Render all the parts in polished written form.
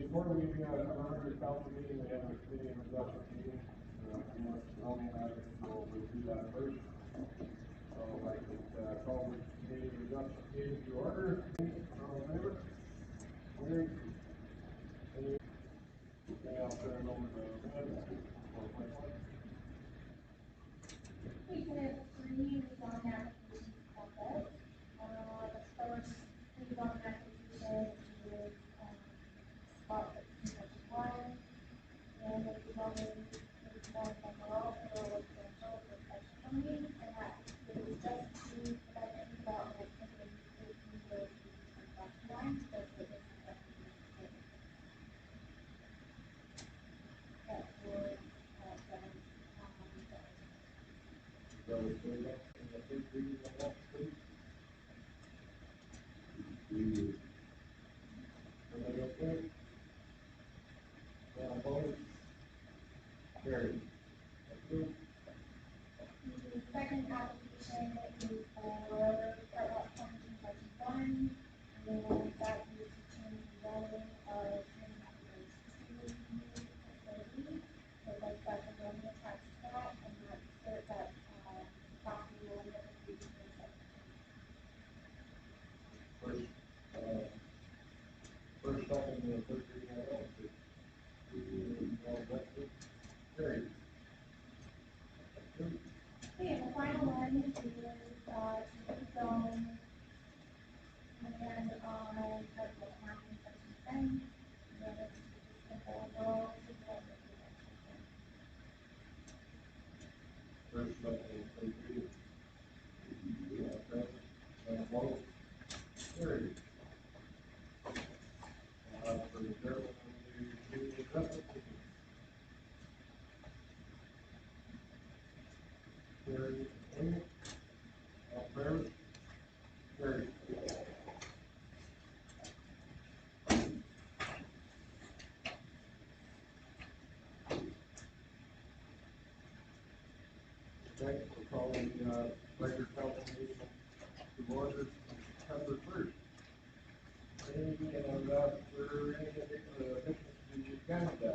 before we run your council meeting, we have a committee introduction meeting. Unless zoning matters, we'll review that first. So I'd like to call the committee introduction meeting to order. All in favor? Carried. Okay, I'll turn it over to Lynn. We have three rezoning applications process. The first rezoning application is spot 16-1, and the rezoning is done by law for residential for section only, and that is just to prevent any development in the existing road construction line, so that this is definitely that for Everybody okay? Yeah, opposed? Carried. Approved. The second application is for part 22-1, and that is to change the zoning of Green Acres to new facility. So that's got the zoning attached to that, and that property will end up in the First, second, and third reading of that. Carried. Okay, and the final one is to rezone land on parcel 9 and section 10. And it's just simple rural to one residential. First, second, and third reading. Vote. Carried. For the chairman of the community investment meeting. Carried. All fair? Carried. Okay, we'll call the regular council meeting to order September 1st. And for any additions to the agenda.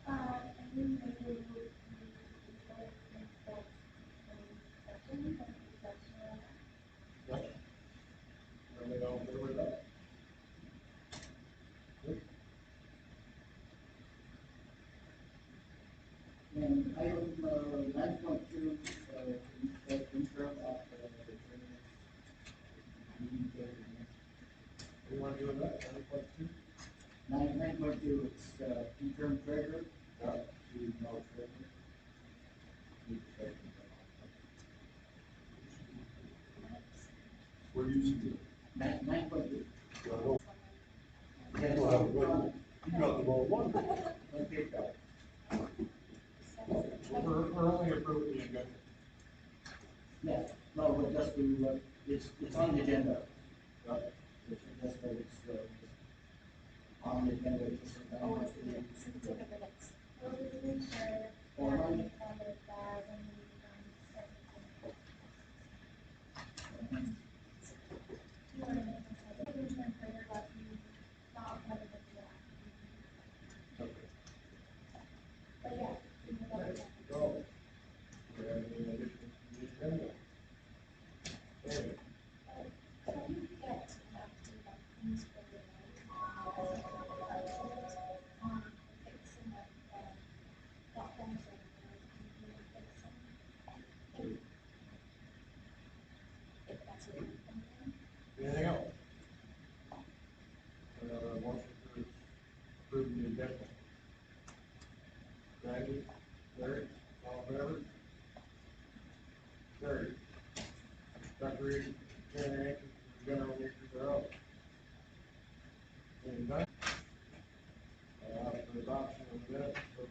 And we may do the session and discussion. Yes. Everybody all in favor of that? Good. And item 9.2, interim of the What do you want to do with that? 9.2? 9.2 is interim treasurer. Yeah. To no treasurer. We're using it. 9.2. You got the wrong one. Okay, got it. We're only approving the agenda. Yes, no, we'll just do, it's on the agenda. Yeah. It's just that it's on the agenda. Oh, it's in the minutes. We'll just make sure Oh, that no. we have it when we start the you want to make a interim treasurer last meeting, not have it until after the meeting. Okay. But yeah, we can double check. So, do we have any additions to the agenda? Okay. Can you get an update on things for the fixing of platforms or fixing? If that's what you're thinking. Anything else? Motion to approve the agenda. Randy, Larry, all in favor? Carried. Declaration of answers to the general nature thereof. Seeing none. For adoption of the minutes of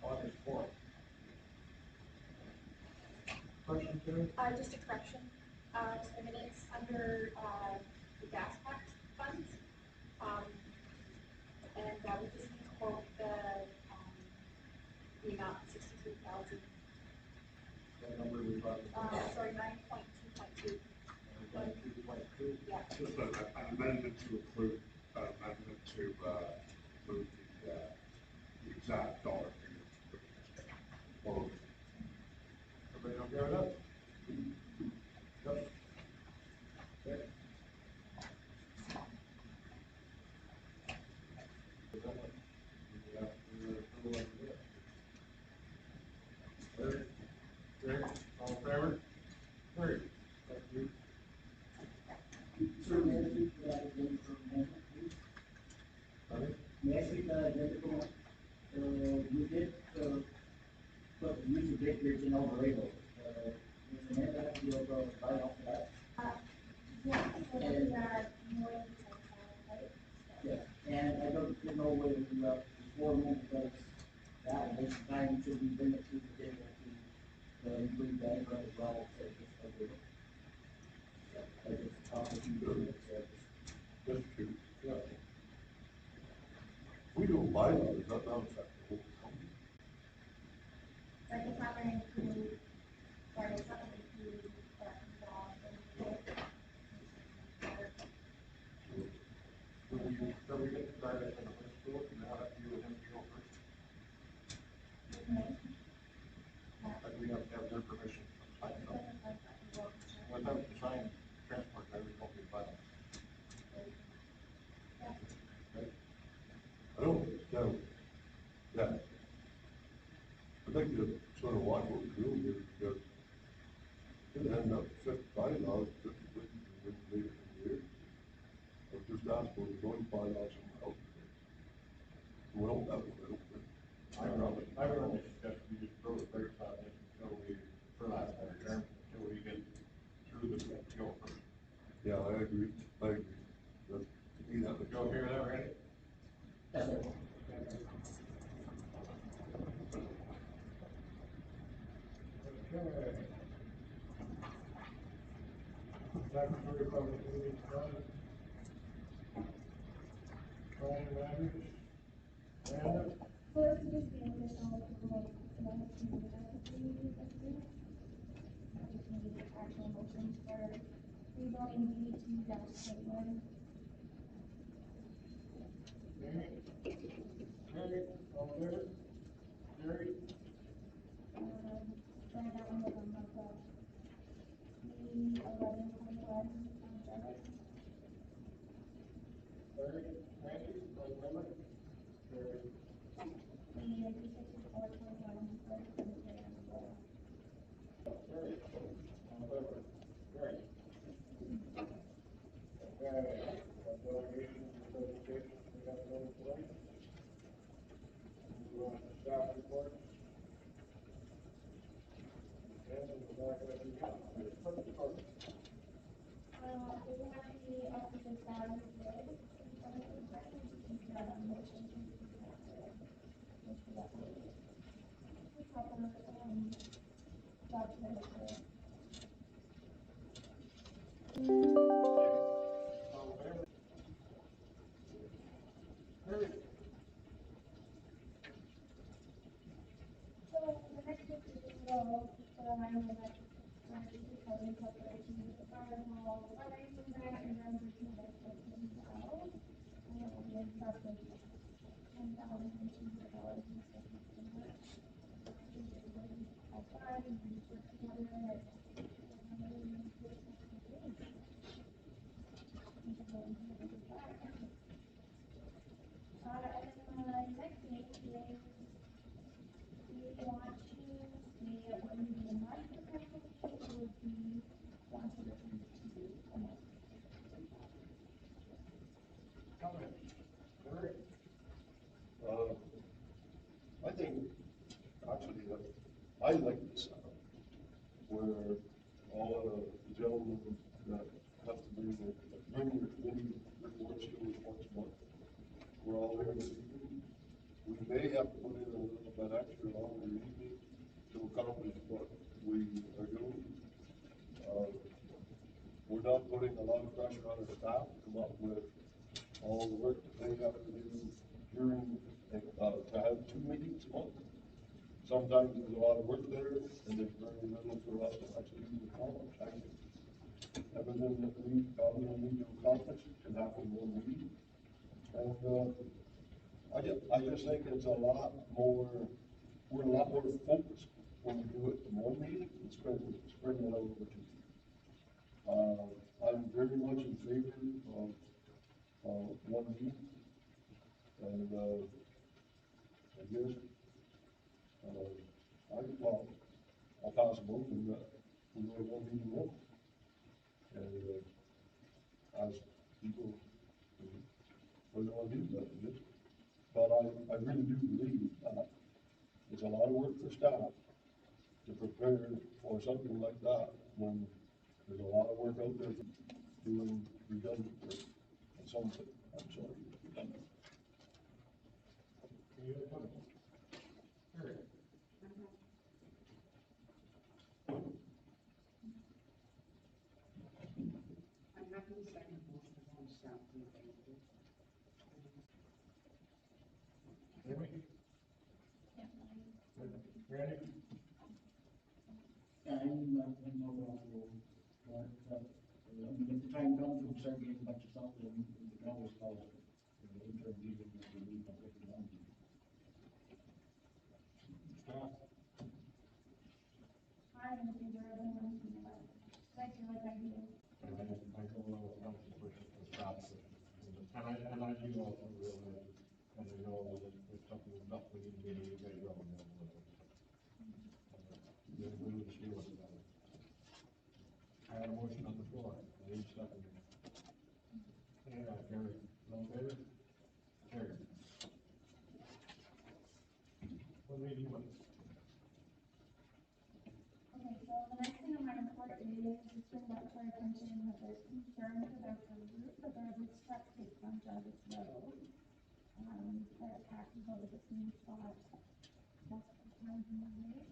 August 4th. Question two? Just a correction, to the minutes under, the gas tax funds. And, we just need to quote the amount 63,000. What number are we talking about? Sorry, 9.2.2. 9.2.2? Yeah. Just a amendment to include, amendment to, include the exact dollar figure. Opposed? Everybody okay with that? Yep. Okay. Larry? Jerry, all in favor? Carried. Thank you. Sir, may I speak to that again for a moment, please? Pardon? May I speak to that again for a moment? You did, put use of acreage in El Dorado. Was the name of that, you right off the bat? Yeah, so we are north of right? Yes, and I didn't know whether, before then, because that additional time, should we bring it to the table to include that as well, instead of just El Dorado? I just talked with you, Just two. Yeah. We don't buy those, that don't affect the whole county. Right, it's not going to include, sorry, it's not going to include, law and When we get the guy that's in the high school, and now have to do with him to go first, like we have to have their permission to sign something. Without the signed transport drivers don't get by. Right? I don't understand. Yeah. I'd like to sort of watch what we're doing here, because it ended up $55 just to bring it in later in the year. I was just asked for $25 somewhere else. Well, that was, I don't think. I would only suggest we just throw the brakes on this until we, for lack of a better term, until we get through the PO first. Yeah, I agree. Let's be that. You okay with that, Randy? Yes, sir. Okay. Statutory public meetings done. Planning matters. Amanda? So this is just the additional approval of minutes to the meeting this week. I just need actual motions for rezoning B2-21. Amy? Jerry, all in favor? Jerry? Then I got one of them, like, B1121, Jarvis. Larry? Randy? All in favor? Jerry? B6421, for cemetery and soil. Jerry? All in favor? Jerry? Okay, delegations and presentations, we have none tonight. Move on to staff reports. And we're not gonna do that. Clerk department. We have the officer salary bid in front of you guys. You can have a motion to go through that one. We have documents there. All in favor? Jerry? So the next week is just I know that because in preparation with the fire hall, fundraising that, and then we can get the things out. We have roughly $10,200 in stuff in that. We just really all fun and we work together and next thing is we want to see what we do in my capacity would be want to listen to a month. Comment. Jerry? I think, actually, I like this setup, where all of the gentlemen that have to bring their committee reports to once a month, we're all here this evening. We may have to put in a little bit extra longer evening to accomplish what we are doing. We're not putting a lot of pressure on our staff to come up with all the work that they have to do during, to have 2 meetings a month. Sometimes there's a lot of work there, and there's very little for us to actually do accomplish. I everything that we, probably need to accomplish can happen in one meeting. And, I just think it's a lot more, we're a lot more focused when we do it in one meeting and spread it out over two. I'm very much in favor of, one meeting. And, I guess, I'll pass a motion that we go one meeting one. And, as people, what they want to do, that, but I really do believe that it's a lot of work for staff to prepare for something like that when there's a lot of work out there doing redundant work. And something, I'm sorry, redundant. Any other comments? Eric? I'm happy to second motion on staff to available. Amy? Randy? I'm overall for it, I mean, if the time comes, we'll start getting a bunch of stuff, then we can always call it, interim meeting, if we need, if we want to. Staff? I'm in favor of anyone, I feel like I do. And I don't know if I'm pushing for staff, and I do also realize, and I know that there's something enough we need to get you guys on. We need to deal with that. I have a motion on the floor, I need a second. Yeah, Gary, all in favor? Gary. What meeting was it? Okay, so the next thing on my report is, it's been brought to our attention that there's concerns about the route the garbage truck takes on Jarvis Road. That it passes over the same spot multiple times in the day.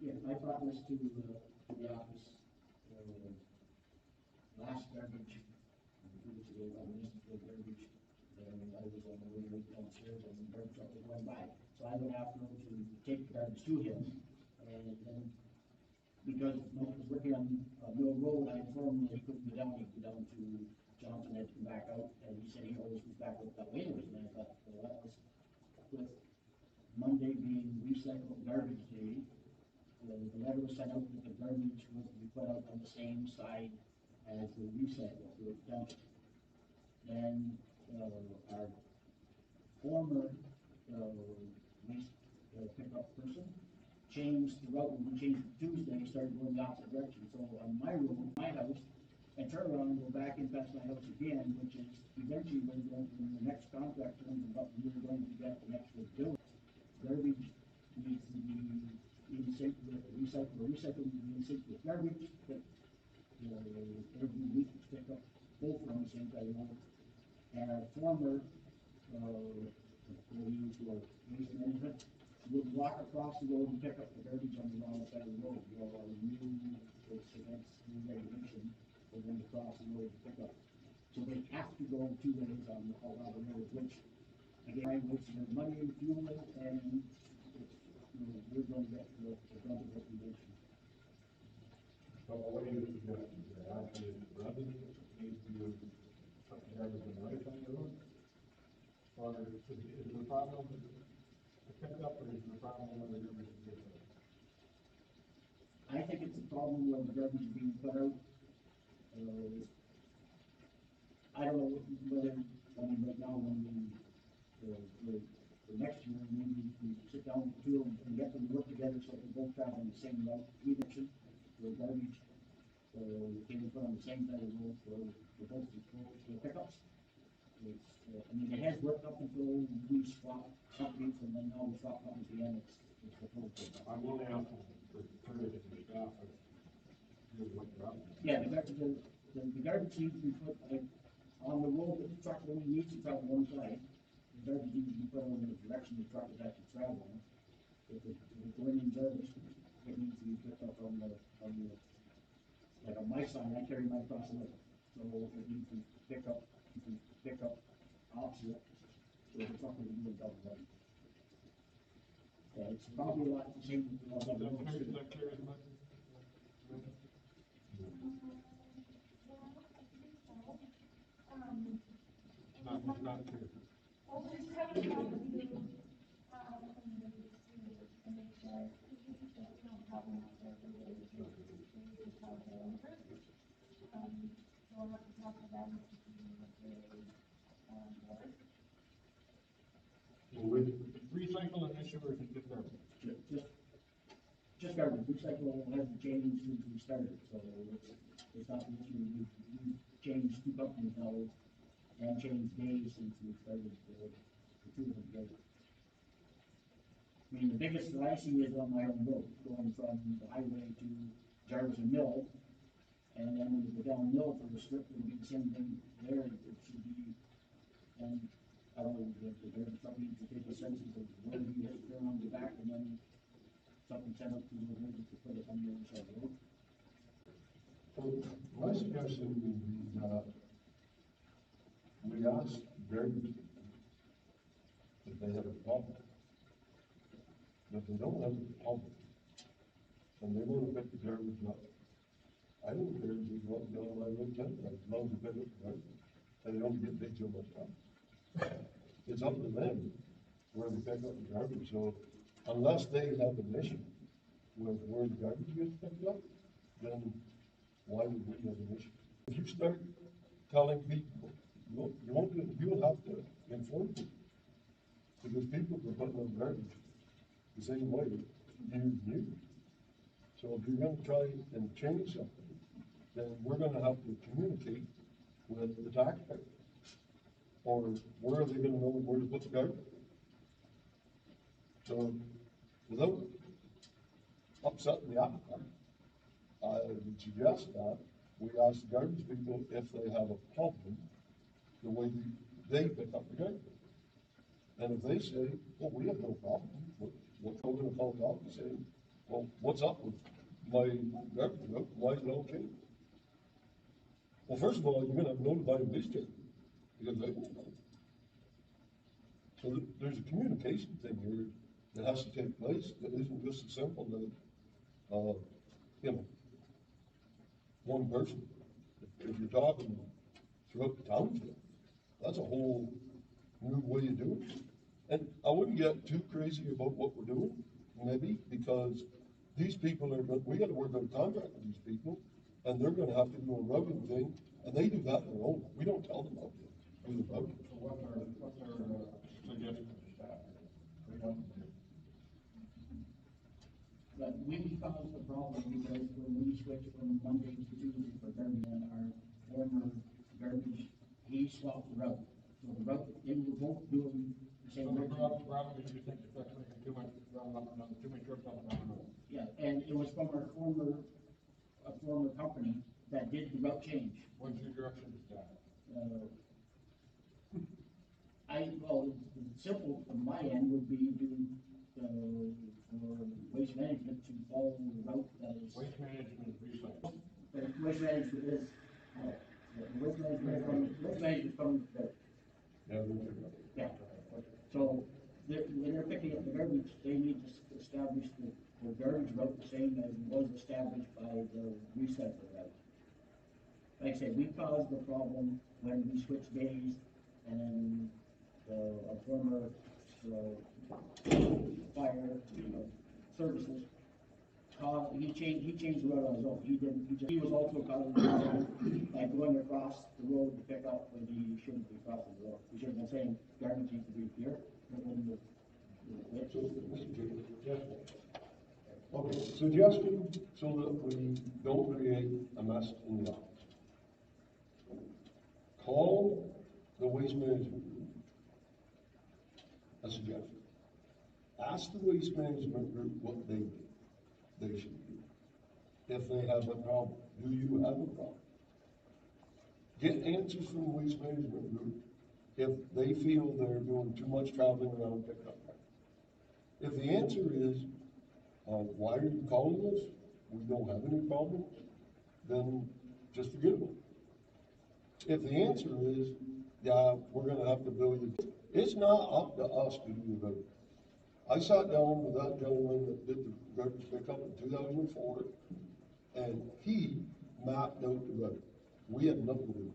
Yeah, I brought this to the office, last garbage, 2 weeks ago, I missed the garbage, and I was on the way downstairs, and the garbage truck was going by. So I went after him to take the garbage to him, and then, because Mike was working on, Mill Road, I informed him that he couldn't go down, he'd go down to Johnson, had to come back out, and he said he always was back up that way anyways, and I thought, well, that was, with Monday being recycled garbage day, the letter was sent out that the garbage was to be put out on the same side as the recycle, the dumpster. Then, our former, waste pickup person changed the route, when we changed to Tuesday, started going the opposite direction. So on my road, my house, and turn around and go back in past my house again, which is eventually when the next contract comes about, we're going to get the next bill. Garbage needs to be in sync with recycle needs to be in sync with garbage, but, every week we pick up both from the same side of the road. And our former, employees or waste management would walk across the road and pick up the garbage on the wrong side of the road. Well, our new, it's against new regulation, for them to cross the road to pick up. So they have to go 2 ways on the road, which, again, wastes their money and fuel, and it's, we're going to get the double recommendation. So what do you suggest? Actually, residents need to put the garbage on the right side of the road? Or is the problem the pickup, or is the problem where the garbage is getting put? I think it's a problem where the garbage is being put out. I don't know whether, I mean, right now, when the next year, maybe we sit down with the two of them and get them to work together so they both travel on the same route. We mentioned the garbage, can be put on the same side of the road for both the pickups. It's, I mean, it has worked up until we swapped companies, and then now we swap companies again, it's the full pickup. I'm only asking for courtesy to the staff, but here's what you're up. Yeah, the garbage needs to be put, on the road that the truck only needs to travel one side. The garbage needs to be put on the direction the truck is actually traveling. If it's going in garbage, it needs to be picked up on the, like on my side, I carry my across the road. So it needs to pick up opposite, so the truck is doing double run. Yeah, it's probably a lot the same. issue or is it just garbage? Just garbage, recycle hasn't changed since we started, so it's not an issue. We've changed two companies now, and changed days since we started the two of them together. I mean, the biggest that I see is on my own road, going from the highway to Jarvis and Mill, and then when you go down Mill for the strip, it'll be the same thing there, it should be, and I don't know, the garbage truck needs to take the senses of where you hit it on the back, and then something sent up to the road to put it on the other side of the road. Well, my suggestion would be that we ask garbage people if they have a problem. If they don't have a problem, and they want to pick the garbage up, I don't care if they go up down my road 10, as long as they pick up the garbage, and they don't get big so much time. It's up to them where they pick up the garbage, so unless they have an issue with where the garbage gets picked up, then why would we have an issue? If you start telling people, you'll have to inform people, because people are putting up garbage the same way years and years. So if you're gonna try and change something, then we're gonna have to communicate with the taxpayer. Or where are they gonna know where to put the garbage? So without upsetting the apple cart, I would suggest that we ask the garbage people if they have a problem the way they pick up the garbage. And if they say, well, we have no problem, we're going to call the office and say, well, what's up with my garbage route? Why is it all changed? Well, first of all, you're gonna have to notify the district, because they won't know. So there's a communication thing here that has to take place that isn't just as simple as, one person. If you're talking throughout the township, that's a whole new way of doing it. And I wouldn't get too crazy about what we're doing, maybe, because these people we gotta work out a contract with these people, and they're gonna have to do a routing thing, and they do that on their own. We don't tell them how to do the routing. So what's our suggestion to staff? What do you want to do? But we caused the problem because when we switched from Monday to Tuesday for garbage, and our former garbage, he swapped the route. So the route, they were both doing the same So the route. problem is you think that's making too much, too many trips on the road. Yeah, and it was from our former company that did the route change. What's your direction to staff? Well, the simple from my end would be for waste management to follow the route that is. Waste management, recycle. Waste management is, waste management from the, yeah. So, when they're picking up the garbage, they need to establish the garbage route the same as was established by the recycle route. Like I said, we caused the problem when we switched days, and then our former fire services, he changed the route on his own. He was also causing the problem by going across the road to pick up when he shouldn't be crossing the road. He should have been saying garbage needs to be here. Okay, suggestion so that we don't create a mess in the office. Call the waste management group. A suggestion. Ask the waste management group what they should do. If they have a problem, do you have a problem? Get answers from the waste management group if they feel they're doing too much traveling around pickup. If the answer is, why are you calling us? We don't have any problems, then just forget about it. If the answer is, yeah, we're gonna have to bill you, it's not up to us to do the vote. I sat down with that gentleman that did the garbage pickup in 2004, and he mapped out the route. We had nothing to do.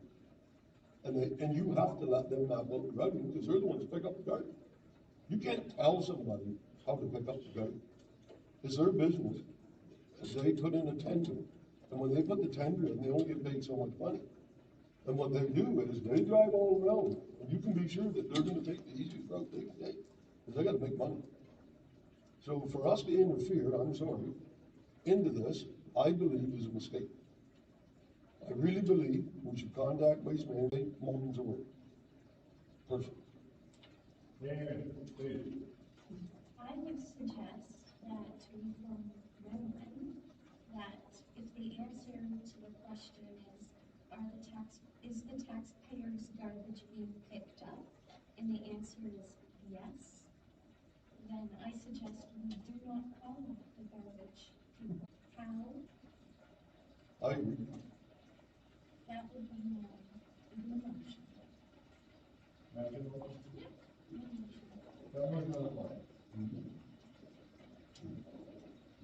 And you have to let them map out the route, because they're the ones that pick up the garbage. You can't tell somebody how to pick up the garbage. It's their business. They put in a tender, and when they put the tender in, they only get paid so much money. And what they do is they drive all around, and you can be sure that they're gonna take the easiest route they can take, because they gotta make money. So for us to interfere, I'm sorry, into this, I believe is a mistake. I really believe we should contact Waste Management moments away. Personally. David, please. I would suggest that we inform no one that if the answer to the question is the taxpayer's garbage being picked up, and the answer is yes, then I suggest we do not call the garbage people. How? I agree. That would be my motion. That's your motion? Yeah, my motion. That was another one.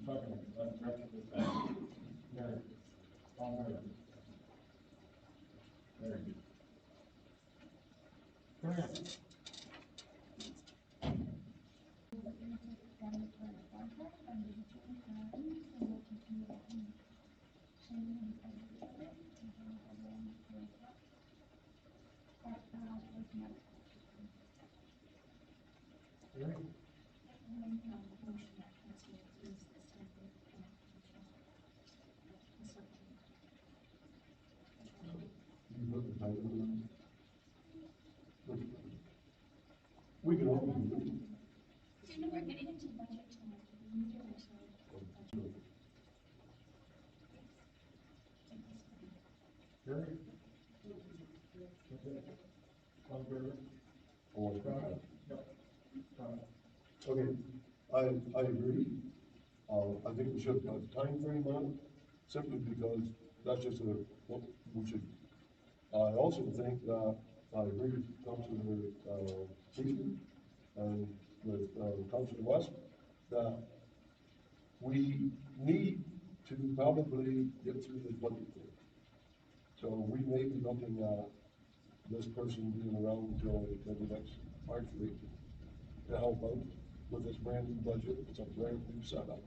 Second, let's correct this back. Mary, all Mary. Very good. Grant. Very good. You look at the title. We can open it. So, we're getting into budget tonight, we need to actually. Very good. All good. Or- Yep. Okay, I agree. I think we should have a time frame on it, simply because that's just what we should. I also think that, I agree with Councilor, Seaton and with, Councilor West, that we need to probably get through this budget thing. So we may be looking at this person being around until maybe next March week to help out with this brand new budget. It's a brand new setup.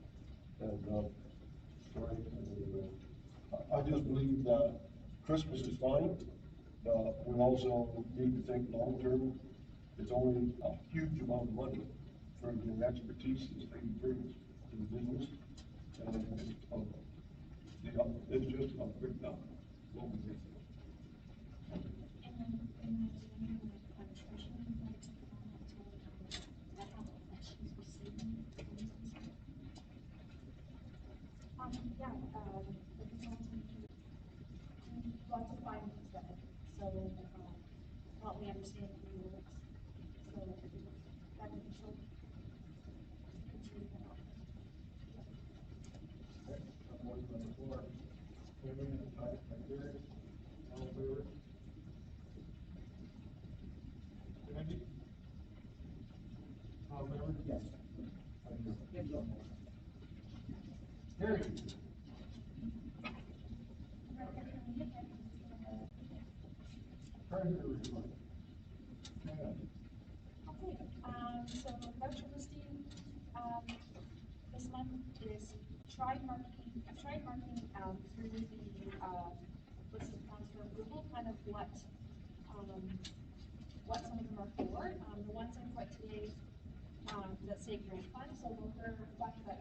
And, I just believe that Christmas is fine, but we also need to think long term. It's only a huge amount of money for the expertise this thing brings to the business. And, it's just a quick number. What we think. And treasurer would like to comment on the help that she's receiving. Yeah, the consultant, lots of findings that, so, help me understand the rules. So, beneficial. Continue to help. Okay, motion on the floor. Kevin, by Gary, all in favor? Andy? All in favor? Yes. Thank you. Thank you. Harry? Treasurer report. Yeah. Okay, so voucher listing, this month is I've tried marking, through the, list of funds for approval, kind of what some of them are for. The ones I put today, that say grant fund, so those are funds that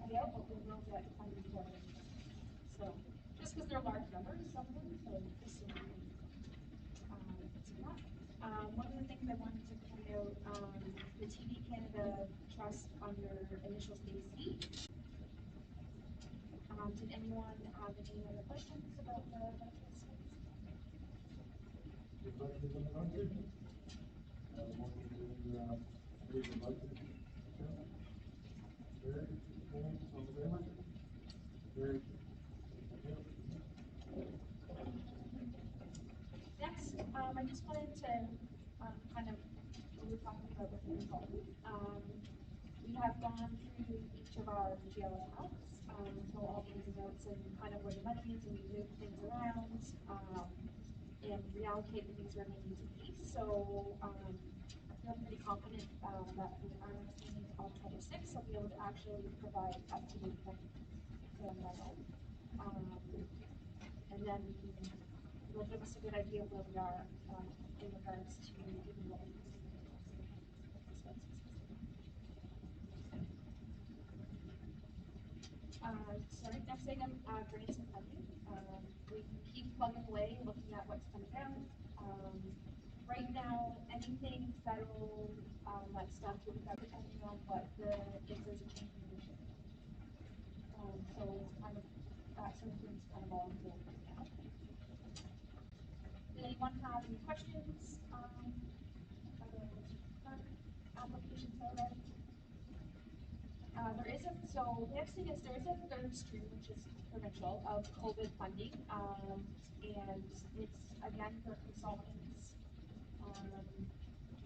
pay out, but we will get funded for them. So, just because they're large numbers, some of them, so just so you can, see that. One of the things I wanted to point out, the TV Canada Trust under initial AC. Did anyone have any other questions about the budget? Any questions on the budget? Motion to, approve the budget. Gary, James, all in favor? Gary? Thank you. Next, I just wanted to, kind of, we were talking about with the consultant, we have gone through each of our GL accounts, so all the ins and outs and kind of where the money is, and we move things around, and reallocate the things where they need to be. So, I feel pretty confident, that with our next meeting on 26th, I'll be able to actually provide up-to-date things for them. And then it'll give us a good idea of where we are, in regards to even what we. Sorry, next item, grants and funding. We keep plugging away, looking at what's coming down. Right now, anything federal, that's done through the government, depending on what if there's a change in leadership. So it's kind of, that sort of thing's kind of all on hold right now. Did anyone have any questions, about current applications already? There is so the next thing is there is a third stream, which is provincial, of COVID funding, and it's again for consultants,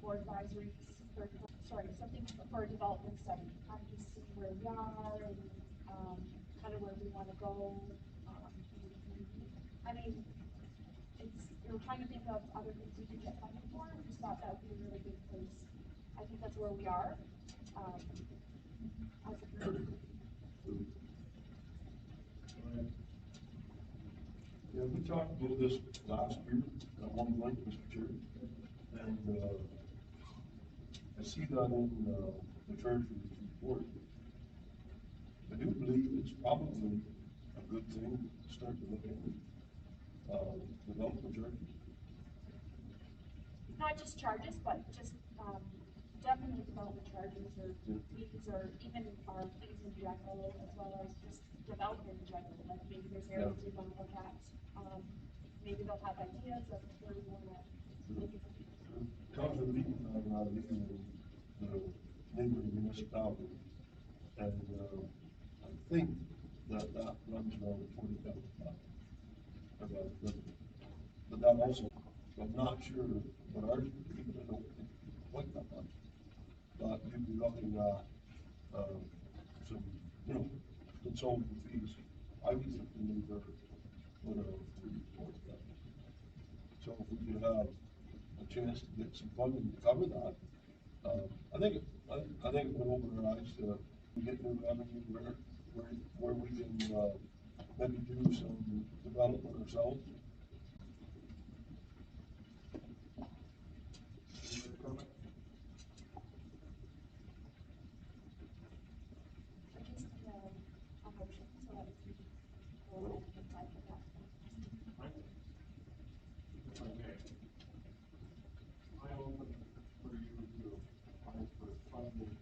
board advisories, something for a development study, kind of just see where we are and, kind of where we want to go. I mean, we're trying to think of other things we could get funding for, and just thought that would be a really good place. I think that's where we are, as a group. Yeah, we talked about this last year at one point, Mr. Chair, and I see that in the treasurer's report. I do believe it's probably a good thing to start to look at development charges. Not just charges, but just, definitely development charges or fees, or even our fees in general, as well as just development in general, like maybe there's areas we want to look at. Maybe they'll have ideas of where we want to make it. Council meeting on meeting the neighboring municipality, and I think that runs around $40,000. But that also, I'm not sure what ours would be, but I don't think quite that much. But you'd be looking at some, consulting fees. I was thinking maybe what are $40,000. So if we could have a chance to get some funding to cover that, I think it would open our eyes to get new revenue where we can maybe do some development ourselves. I just need a motion, so that we can go ahead and apply for that. If I may, I open for you to apply for funding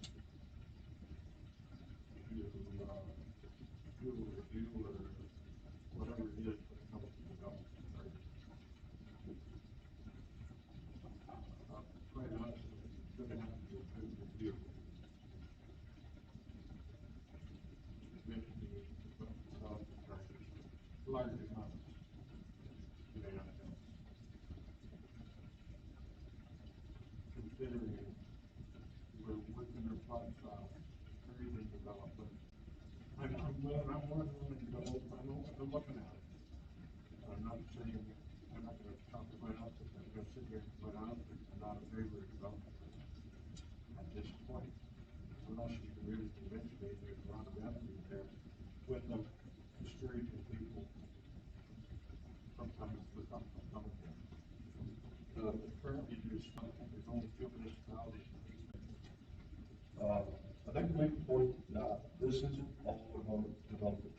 to do a review or whatever it is when it comes to development, right? Quite honestly, it's going to have to be a good review. Mentioning development charges, large amounts, may not help. Considering we're within our process, creating development. I'm more than willing to go, I'm open to looking at it. I'm not saying, I'm not gonna talk quite honestly, I'm gonna sit here and quite honestly, I'm not in favor of development at this point. Unless you can really convince me there's a lot of revenue there with them discouraging people sometimes for something coming there. Currently there's only 2 municipalities. I'd like to make the point that this isn't all about development.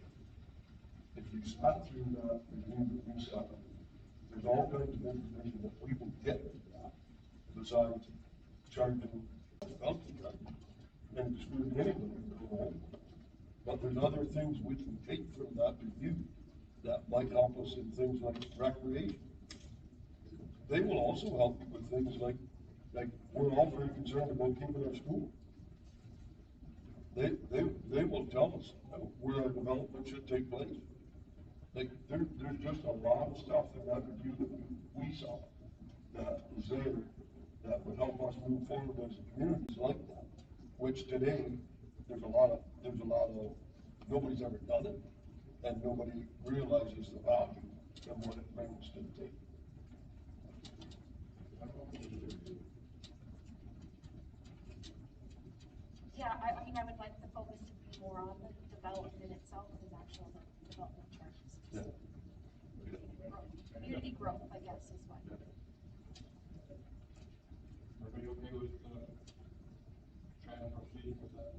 If you sat through that review that we sat, there's all kinds of information that we will get from that, besides charging development charges and excluding anybody from going home. But there's other things we can take from that review that might help us in things like recreation. They will also help you with things like we're all very concerned about keeping our school. They will tell us where our development should take place. There's just a lot of stuff in that review that we saw that is there that would help us move forward as a community like that. Which today there's a lot of nobody's ever done it, and nobody realizes the value and what it brings to the table. Yeah, I mean, I would like the focus to be more on the development itself than actual development charges. Yeah. Community growth, I guess, is what. Everybody okay with, trying to proceed with that?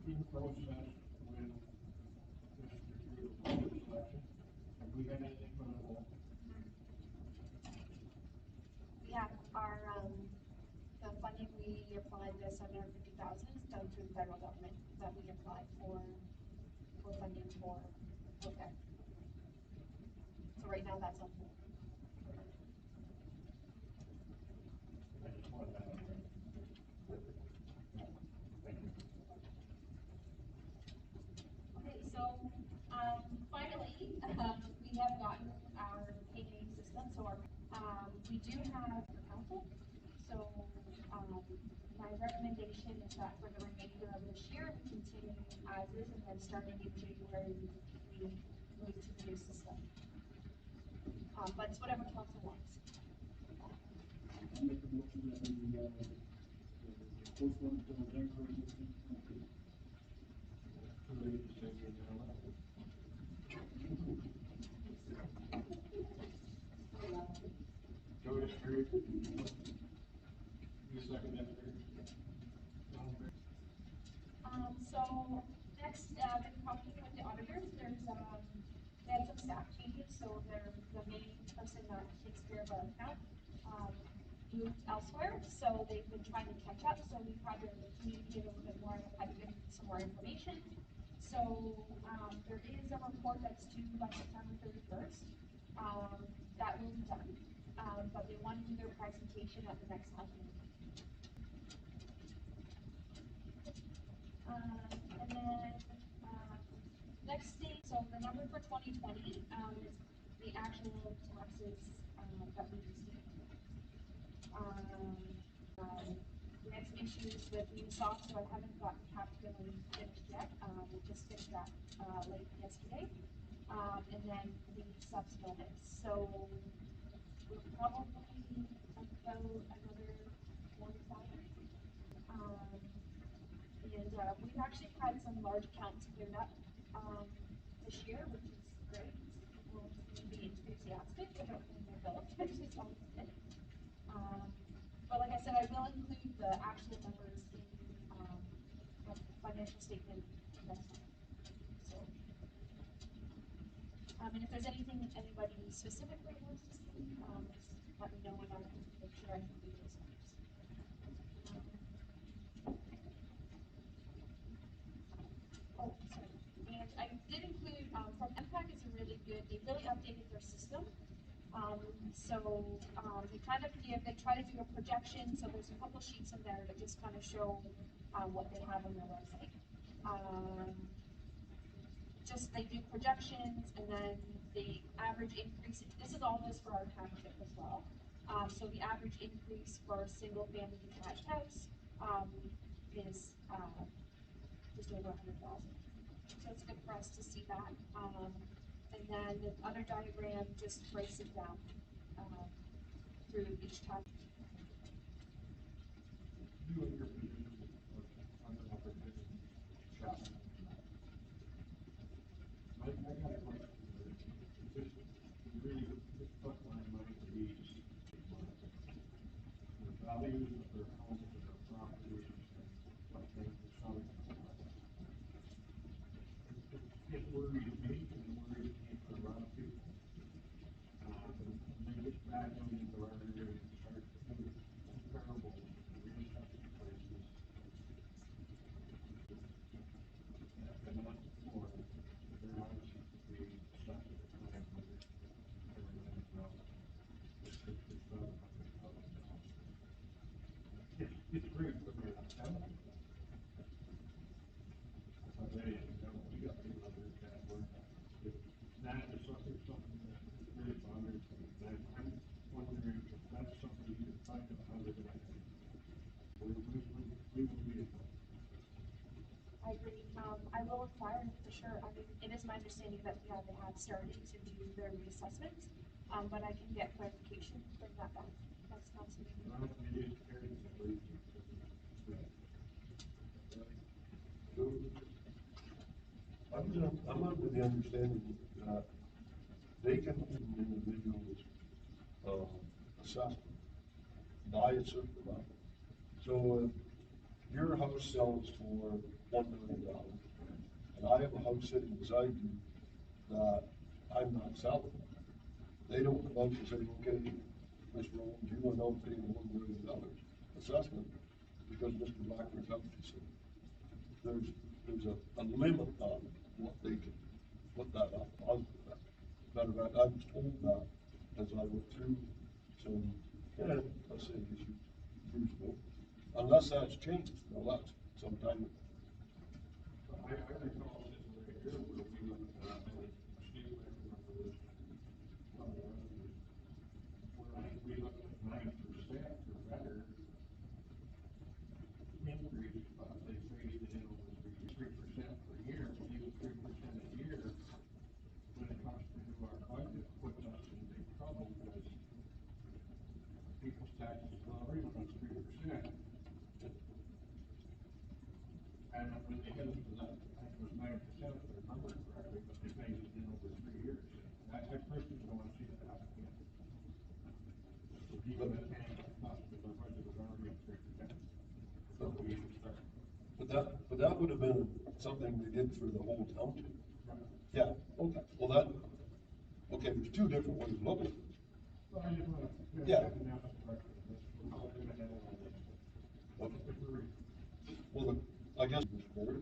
in process when this recruit was selection? Have we had anything from the whole? We have our, the funding we applied, the 750,000 is done through the federal government that we applied for funding for, okay. So right now that's on hold. I just wanted that on there. Thank you. Okay, so, finally, we have gotten our paying system, so we do have a council. So, my recommendation is that for the remainder of this year, we continue as is, and then starting in January, we move to the new system. But it's whatever council wants. I make a motion that we, postpone until January 15th. Too late to say it now. Joey, Terry? You second that, Terry? So next, been talking with the auditors, there's, they had some staff changes, so the main person that takes care of our account, moved elsewhere, so they've been trying to catch up, so we've had to communicate a little bit more, I've given some more information. So, there is a report that's due by September 31st, that will be done, but they want to do their presentation at the next month meeting. And then, next thing, so the number for 2020, is the actual taxes, that we received. We had some issues with Ubisoft, so I haven't gotten capstone finished yet, we just finished that, late yesterday. And then the subs bonus, so we're probably about another 40,000. And we've actually had some large accounts cleared up this year, which is great. People seem to be enthusiastic about paying their bills, which is always good. But like I said, I will include the actual numbers in the financial statement next time. So, and if there's anything that anybody specifically wants to see, just let me know and I can make sure I include those numbers. Oh, sorry. And I did include, from MPAC is a really good, they really updated their system. They kind of give, they try to do a projection, so there's a couple sheets in there that just kind of show, what they have on their website. Just, they do projections, and then the average increase, this is all just for our township as well. So the average increase for a single family detached house, is, just over 100,000. So it's good for us to see that. And then the other diagram just breaks it down, through each time. You and your position on the opportunity shop. I got a question. Just really put my mind at ease. The values of their homes and their properties and what they're selling for. It worries me and it worries me for a lot of people. When they get back into our area and start to do comparables and reassessing prices. And not before, there obviously could be stuff at the time when everything's well. It's $700,000. It's great for me, I'm telling you. But hey, we got people out there that work. That is something that really bothers me. And I'm wondering if that's something you can find out how they're gonna handle. We will be involved. I agree. I will inquire for sure. I mean, it is my understanding that, yeah, they have started to do their reassessments, but I can get clarification, bring that back. That's not something. Well, maybe it's carried that way. I'm under the understanding that they can give an individual's, assessment by a certain amount. So if your house sells for $1 million. And I have a house sitting beside you that I'm not selling. They don't come out and say, okay, Mr. Owens, you are now paying $1 million assessment because Mr. Blackford's house is sitting. There's a limit on what they can put that up on. Matter of fact, I was told that as I went through some, let's say, years ago, unless that's changed, well, that's some time ago. I recall a situation here where we looked at, Steve may remember this, where I think we looked at 9% or better increase, but they phased it in over 3% per year, but even 3% a year, when it comes to our budget, puts us in big trouble because people's taxes already went up 3%. And when they hit us with that, I think it was 9%, if I remember correctly, but they phased it in over 3 years. And I personally don't want to see that happen again. So people that paying that cost because our budget was already up 3%. So we should start. But that would have been something they did for the whole township. Yeah, okay, well okay, there's two different ways of looking at this. Well, I just want to, Yeah. ask the question, how we're going to handle all this. Okay. Well, I guess, Mr. Mayor,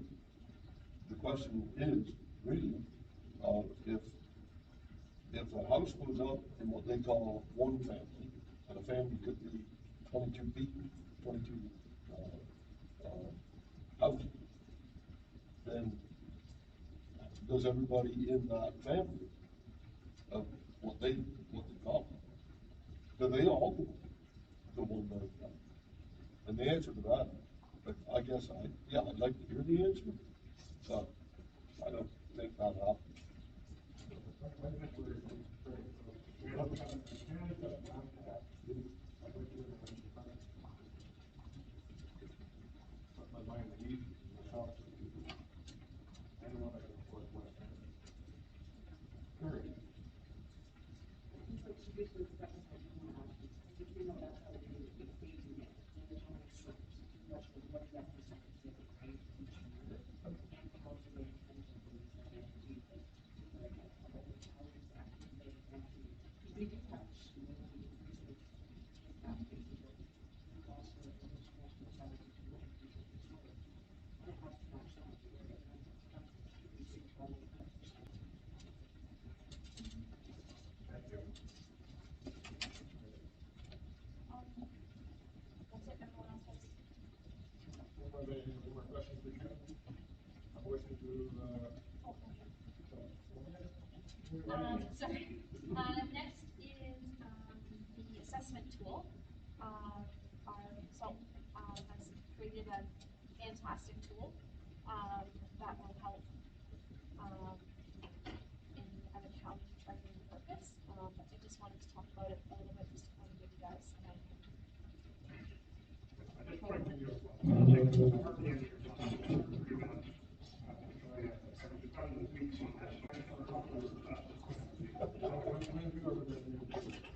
the question is really, if a house goes up in what they call one family, and a family could be 22 people, 22 houses, then does everybody in that family of what they call it, do they all go to $1 million? And the answer to that, I guess I'd like to hear the answer, but I don't think that happens. I think we're very close. We have a Canada contact. I went through the department. But my mind is easy myself. I don't want to go for West Canada. Curry. So to get to the specified options, if you know that's how they would be phasing it, and there's only certain, what that percentage is, right, each year. And also the potential for the second to like how exactly they want to, because they do have small increases in that basically. Also, the small size of the increases as well. And it has to match that, right? And that's you see all the time. Thank you. That's it, everyone else has. Anyone have any more questions for Jim? I'm wishing to, Sorry. Next is, the assessment tool. Our consultant, has created a fantastic tool, that will help, in an accounting training purpose. But I just wanted to talk about it a little bit, just to kind of give you guys an idea. I just want to give you a take the hardly any of your time, 3 minutes. I was just done with weeks on this. For a couple of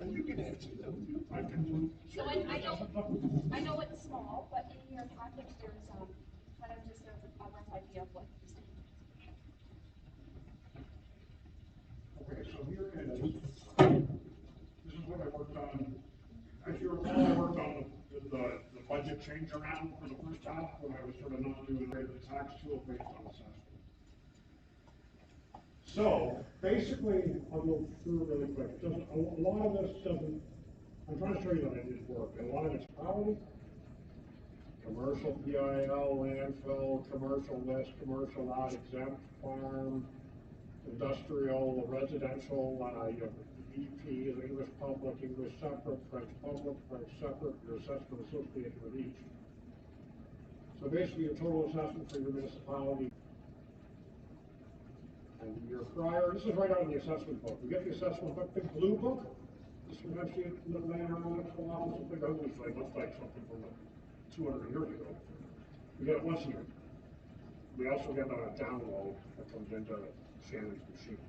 And you can answer them. I can. So I know it's small, but in your package, there's, kind of just a rough idea of what you're seeing. Okay, so here it is. This is what I worked on. As you recall, I worked on the budget change around for the first half when I was sort of not doing the tax tool based on assessment. So basically, I'll go through really quick. Just a lot of this doesn't, I'm trying to show you that it did work. And a lot of it's probably commercial PIL, landfill, commercial list, commercial not exempt, farm, industrial, residential, you have EP, English public, English separate, French public, French separate, your assessment associated with each. So basically your total assessment for your municipality. And your prior, this is right out of the assessment book. We get the assessment book, big blue book. This one I've seen laying around the municipal office, a big ugly thing, looks like something from 200 years ago. We get it once a year. We also get a download that comes into Shannon's machine.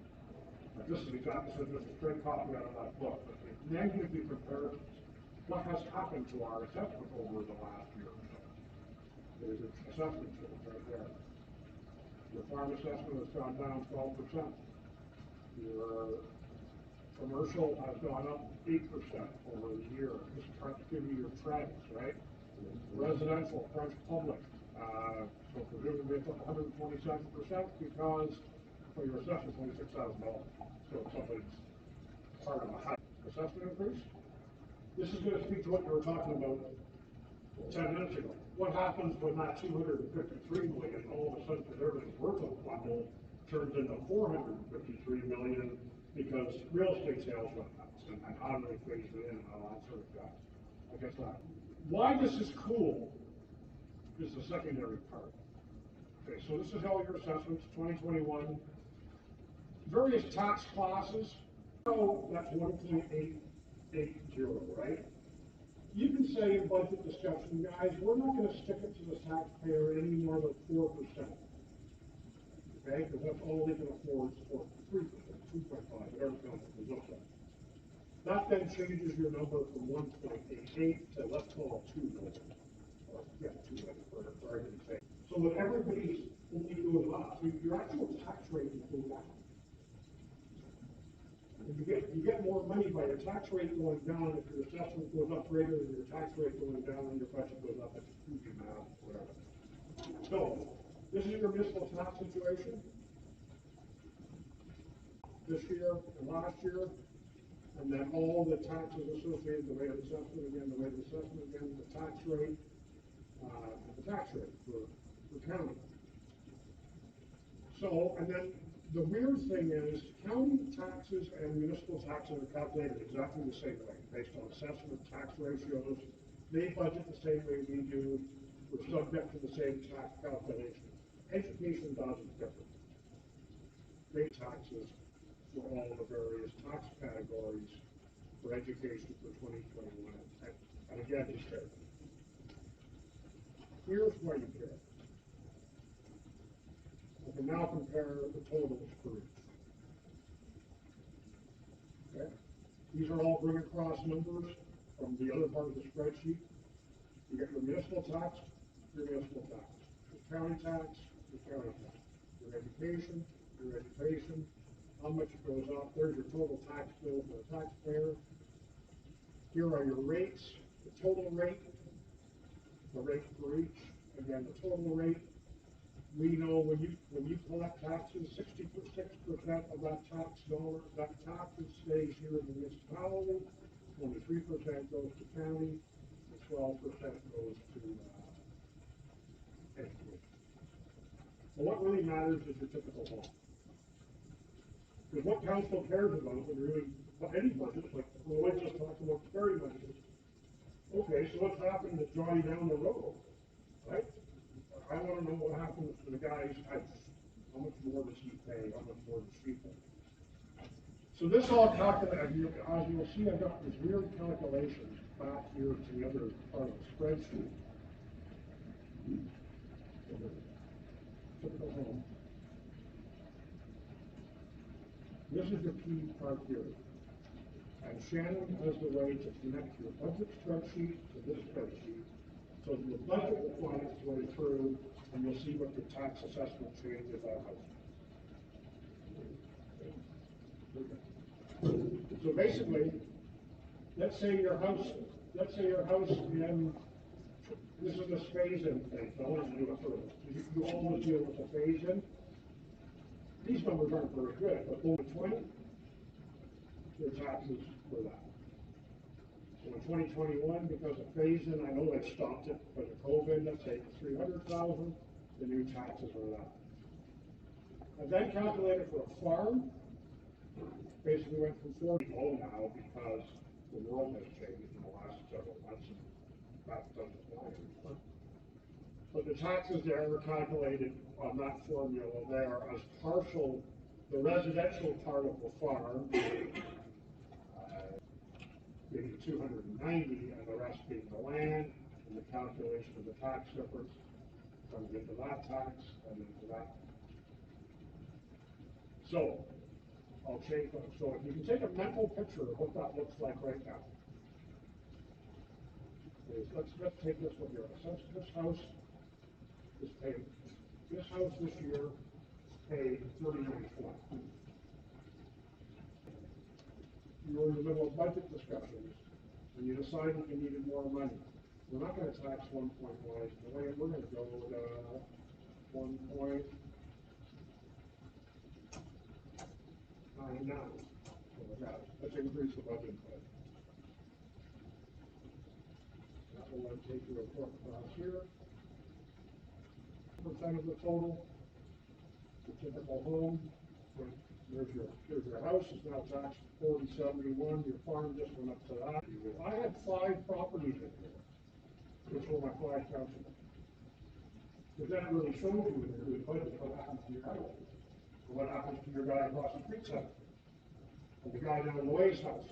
But this is exactly, so just a straight copy out of that book. But the negatively comparisons, what has happened to our assessment over the last year or so. There's an assessment tool right there. farm assessment has gone down 12%. Your commercial has gone up 8% over the year. Just trying to give you your trends, right? Residential, French public, so presumably it's up 127% because, well, your assessment $26,000. So somebody's part of a high assessment increase. This is going to speak to what you were talking about 10 minutes ago. What happens when that 253 million, all of a sudden, because everything's worth a bundle, turns into 453 million because real estate sales went nuts and how do they phase it in and all that sort of stuff. I guess that. Why this is cool is the secondary part. Okay, so this is all your assessments, 2021. Various tax classes. So that's 1.880, right? You can say in budget discussion, guys, we're not going to stick it to the taxpayer any more than 4%. Okay, because that's all they can afford for 3%, 2.5, whatever it looks like. That then changes your number from 1.88 to let's call it 2 million. Or, yeah, 2 million for argument's sake. So that everybody's only goes up, so your actual tax rate is going down. You get more money by your tax rate going down if your assessment goes up greater than your tax rate going down and your budget goes up. It's easy math, whatever. So, this is your municipal tax situation. This year and last year, and then all the taxes associated, the rate of assessment again, the rate of assessment again, the tax rate, and the tax rate for county. So, and then the weird thing is, county taxes and municipal taxes are calculated exactly the same way, based on assessment tax ratios. They budget the same way we do. We're subject to the same tax calculation. Education does it different. Rate taxes for all the various tax categories for education for 2021. And again, just care. Here's why you care. I can now compare the totals for each. Okay? These are all bring across numbers from the other part of the spreadsheet. You get your municipal tax, your municipal tax. Your county tax, your county tax. Your education, how much it goes up. There's your total tax bill for the taxpayer. Here are your rates, the total rate, the rate for each. Again, the total rate. We know when you collect taxes, 66% of that tax dollar, that taxes stays here in the municipality, 23% goes to county, and 12% goes to education. But what really matters is your typical home. Because what council cares about when really, any budget, like we just talked about ferry budget. Okay, so what's happened to Johnny down the road, right? I want to know what happens to the guy's house. How much more does he pay? How much more does she pay? So this all calculated, as you'll see, I've got these weird calculations back here to the other part of the spreadsheet. Typical home. This is the key part here. And Shannon has the way to connect your budget spreadsheet to this spreadsheet. So the budget will find its way through, and you'll see what the tax assessment changes are. So basically, let's say your house in, this is this phase-in thing, so I want to do it first. You always deal with the phase-in. These numbers aren't very good, but over 20, your taxes were that. So in 2021, because of phase-in, I know they stopped it because of COVID, let's say 300,000, the new taxes are that. And then calculated for a farm, basically went from 40 low now because the world has changed in the last several months, and that doesn't apply anymore. But the taxes there are calculated on that formula there as partial, the residential part of the farm, being 290, and the rest being the land, and the calculation of the tax difference comes into that tax and into that. So, I'll change that. So if you can take a mental picture of what that looks like right now. Let's take this one here. This house is paid. This house this year pay 39.20. You're in the middle of budget discussions, and you decided you needed more money. We're not gonna tax 1.1, we're gonna go with, 1.99. Let's increase the budget by. That will then take you across here. Percent of the total, the typical home, here's your house, is now taxed 4071, your farm just went up to that. I had 5 properties in here, which were my 5 townships. Because that really shows you in your budget what happens to your house, or what happens to your guy across the street side, and the guy down the way's house.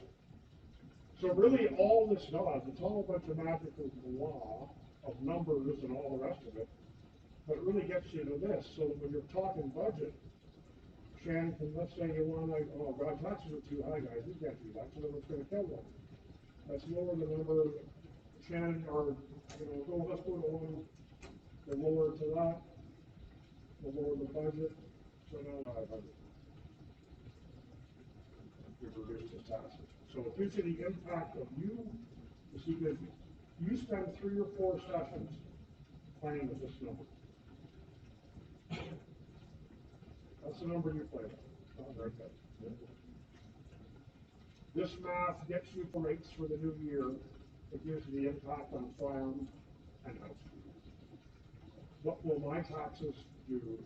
So really, all this does, it's all a bunch of magical law of numbers and all the rest of it, but it really gets you to this. So when you're talking budget, Shannon, let's say you want to, oh God, taxes are too high, guys, you can't do that, so then it's gonna kill them. Let's lower the number, Shannon, or, let's go to one, the lower to that, the lower the budget, so now 500. We've reduced his taxes. So it gives you the impact of you see, because you spend 3 or 4 sessions playing with this number. That's the number you play with. Oh, very good. This math gets you the rates for the new year. It gives you the impact on farm and house. What will my taxes do?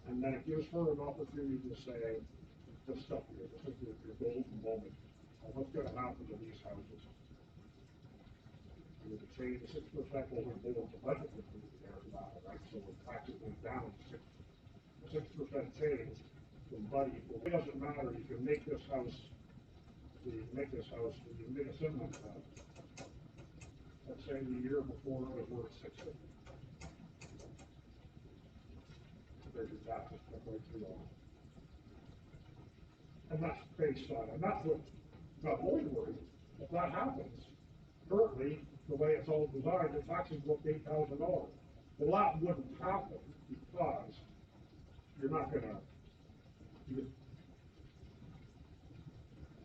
And then it gives her an opportunity to say, this stuff here, this is your golden moment. And what's going to happen to these houses? With the change, 6% over the budget would be there about it, right? So when taxes went down 6% change from buddy, well, it doesn't matter. You can make this house, you make a similar house. Let's say the year before it was worth 650. There's your taxes right through all. And that's based on, and that's what got Lloyd worried. If that happens, currently, the way it's all designed, the taxes go up to $8,000. Well, that wouldn't happen because you're not gonna,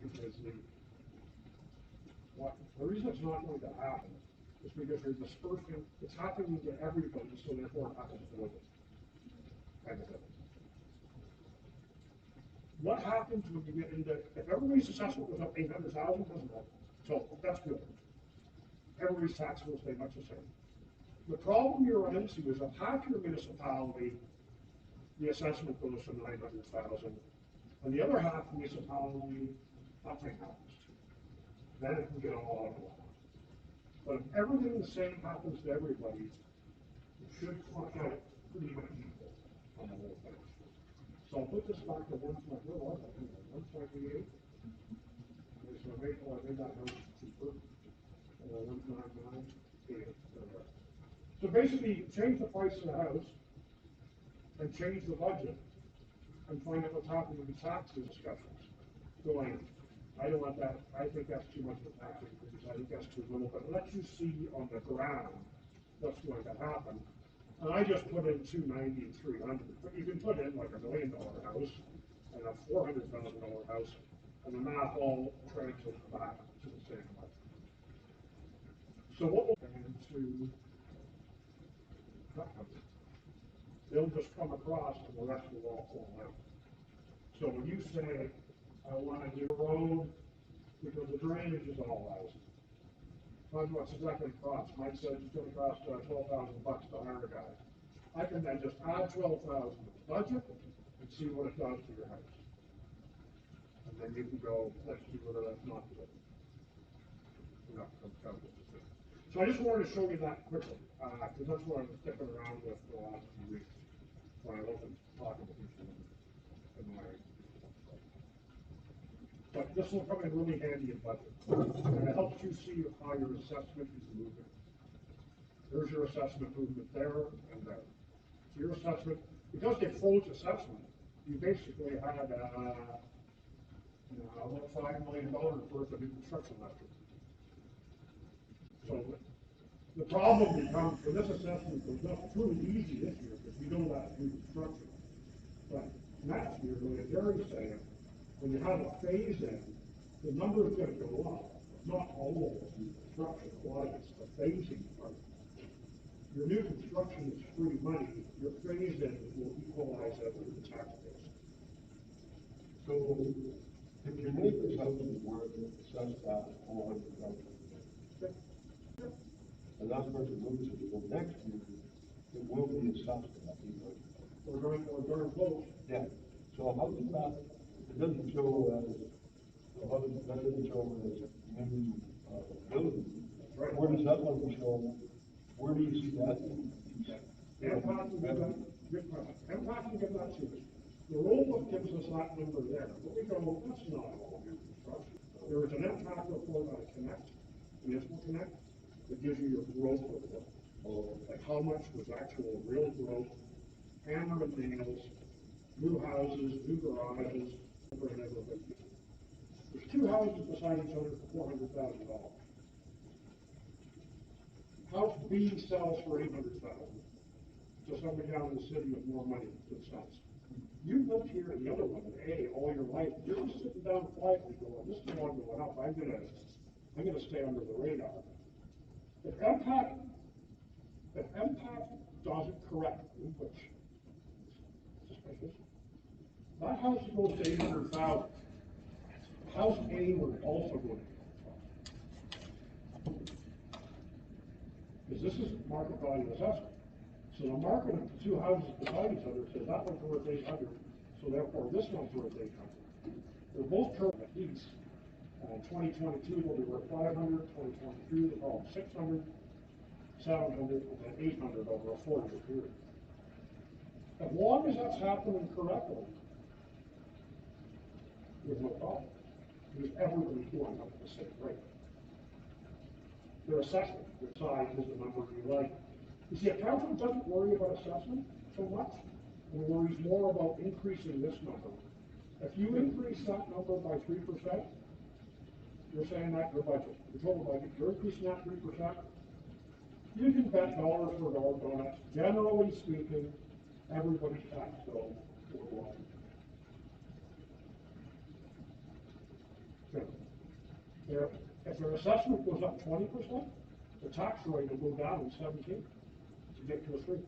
because the reason it's not going to happen is because you're dispersing, it's happening to everybody, so therefore it happens to others. Kind of thing. What happens when you get into, if everybody's assessment was up 800,000, doesn't matter. So that's good. Everybody's tax will stay much the same. The problem you run into is if half your municipality, the assessment goes to 900,000, and the other half of the municipality, nothing happens to. Then it can get all out of line. But if everything the same happens to everybody, it should work out pretty much equal on the whole thing. So I'll put this back to 1.8. Okay, so maybe I made that house cheaper. 199. So basically, change the price of the house and change the budget and find out what's happening with the tax discussions. Going, I don't want that, I think that's too much of a tax increase, I think that's too little, but let you see on the ground what's going to happen. And I just put in 290 and 300, but you can put in like $1 million house and a $400,000 house, and the math all translates back to the same way. So what will happen to they'll just come across and the rest will all fall out. So when you say, I want to do a road, because the drainage is all out. Find what's exactly cost. Mike says it's going to cost $12,000 to hire a guy. I can then just add $12,000 to the budget and see what it does to your house. And then you can go, let's do whether that's not good. So I just wanted to show you that quickly, because that's what I was sticking around with for the last few weeks when I wasn't talking to people in my. But this will come in really handy in budget, and it helps you see how your assessment is moving. There's your assessment movement there and there. So your assessment, because they froze assessment, you basically had about $5 million worth of new construction left. So the problem becomes, for this assessment, it's not truly easy this year, because we know that new construction. But Jerry's saying, when you have a phase in, the number is gonna go up, not all of the construction, a lot of it's the phasing part. Your new construction is free money, your phase in will equalize that with the tax base. So, if your neighbor's house is worth assessed at $400,000, and that person moves it, well, next year, it will be assessed at $800,000. We're very close. Yeah, so how does that, it doesn't show as, so how does, that doesn't show as new, building. Right. Where does that number show, where do you see that? Impact will give that, impact will give that to us. The rule book gives us that number there, but we go, well, that's not all new construction. There is an impact report on Connect, Municipal Connect, that gives you your growth report. Like how much was actual real growth, hammer and nails, new houses, new garages, for a neighborhood. There's two houses beside each other for $400,000. House B sells for $800,000 to somebody down in the city with more money than sense. You lived here in the other one, in A, all your life. You're just sitting down quietly going, this is one going up. I'm gonna stay under the radar. If impact does it correctly, which is suspicious, that house goes to $800,000. House A would also go to $800,000. Because this is market value assessment. So the market of the two houses beside each other says that one's worth 800, so therefore this one's worth 800. They're both current at least. 2022 they'll be worth 500, 2023 they'll call them 600, 700, and 800 over a 4-year period. As long as that's happening correctly, there's no problem. Because everybody's going up at the same rate. Their assessment, their size is the number you like. You see, a council doesn't worry about assessment so much, and worries more about increasing this number. If you increase that number by 3%, you're saying that your budget, your total budget, you're increasing that 3%, you can bet dollars for dollars on it. Generally speaking, everybody's tax bill will go up. If their assessment goes up 20%, the tax rate will go down in 17 to get to a 3.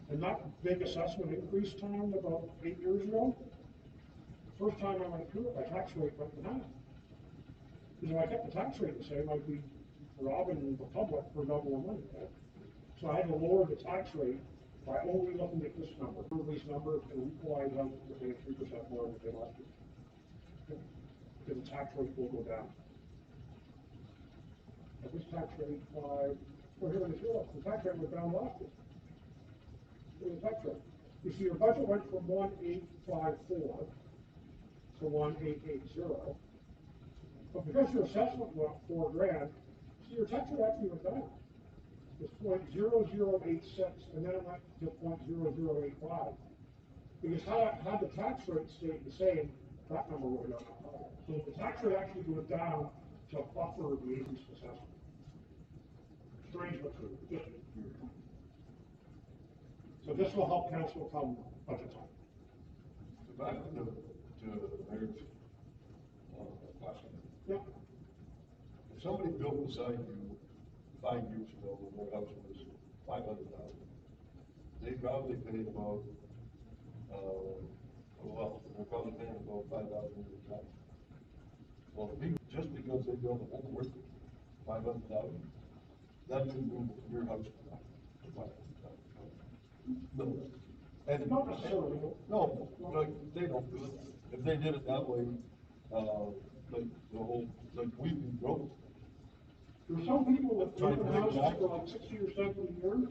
And that big assessment increase time about 8 years ago, the first time I went through it, my tax rate went in half. Because if I kept the tax rate the same, I'd be robbing the public for double the money, right? So I had to lower the tax rate by only looking at this number. This number to equalize out to pay 3% more than they last year. Because the tax rate will go down. At this tax rate, well, here it is, the tax rate went down last year. Here's the tax rate. You see, your budget went from 1,854 to 1,880. But because your assessment went up $4,000, see, your tax rate actually went down. It's 0.0086, and then it went to 0.0085. Because had the tax rate stayed the same, that number would have gone up. So the tax rate actually goes down to buffer the increased assessment. Strange but true. So this will help council come budget time. Back to the mayor's question. Yeah. If somebody built beside you 5 years ago when their house was $500,000, they probably paid about, they're probably paying about $5,000 a tax. Well, just because they built a home worth $500,000, that didn't move your house to $500,000. No. And Not necessarily. no, like they don't do it. If they did it that way, like the whole, like we growth. There's some people that live in houses for like 60 or 70 years,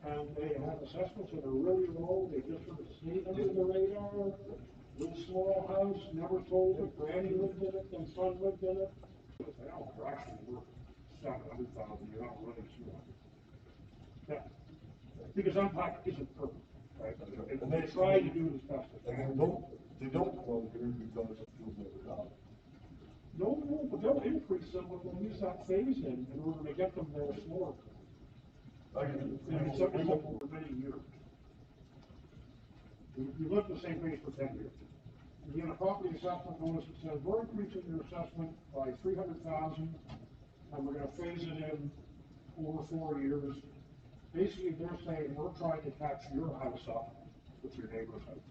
and they have assessments that are really low. They just sort of sneak under the radar. Little small house, never sold it. Granny lived in it, and son lived in it. They all are actually worth $700,000. You're not running $200,000. Yeah, because impact isn't perfect, right? And they try to do it as best as they can. They don't come here because you'll never die. No, but they'll increase them when we use that phase in order to get them there slower. I And it's over many years. You live in the same place for 10 years. You get a property assessment notice that says, we're increasing your assessment by 300,000, and we're gonna phase it in over 4 years. Basically, they're saying, we're trying to catch your house up with your neighbor's house.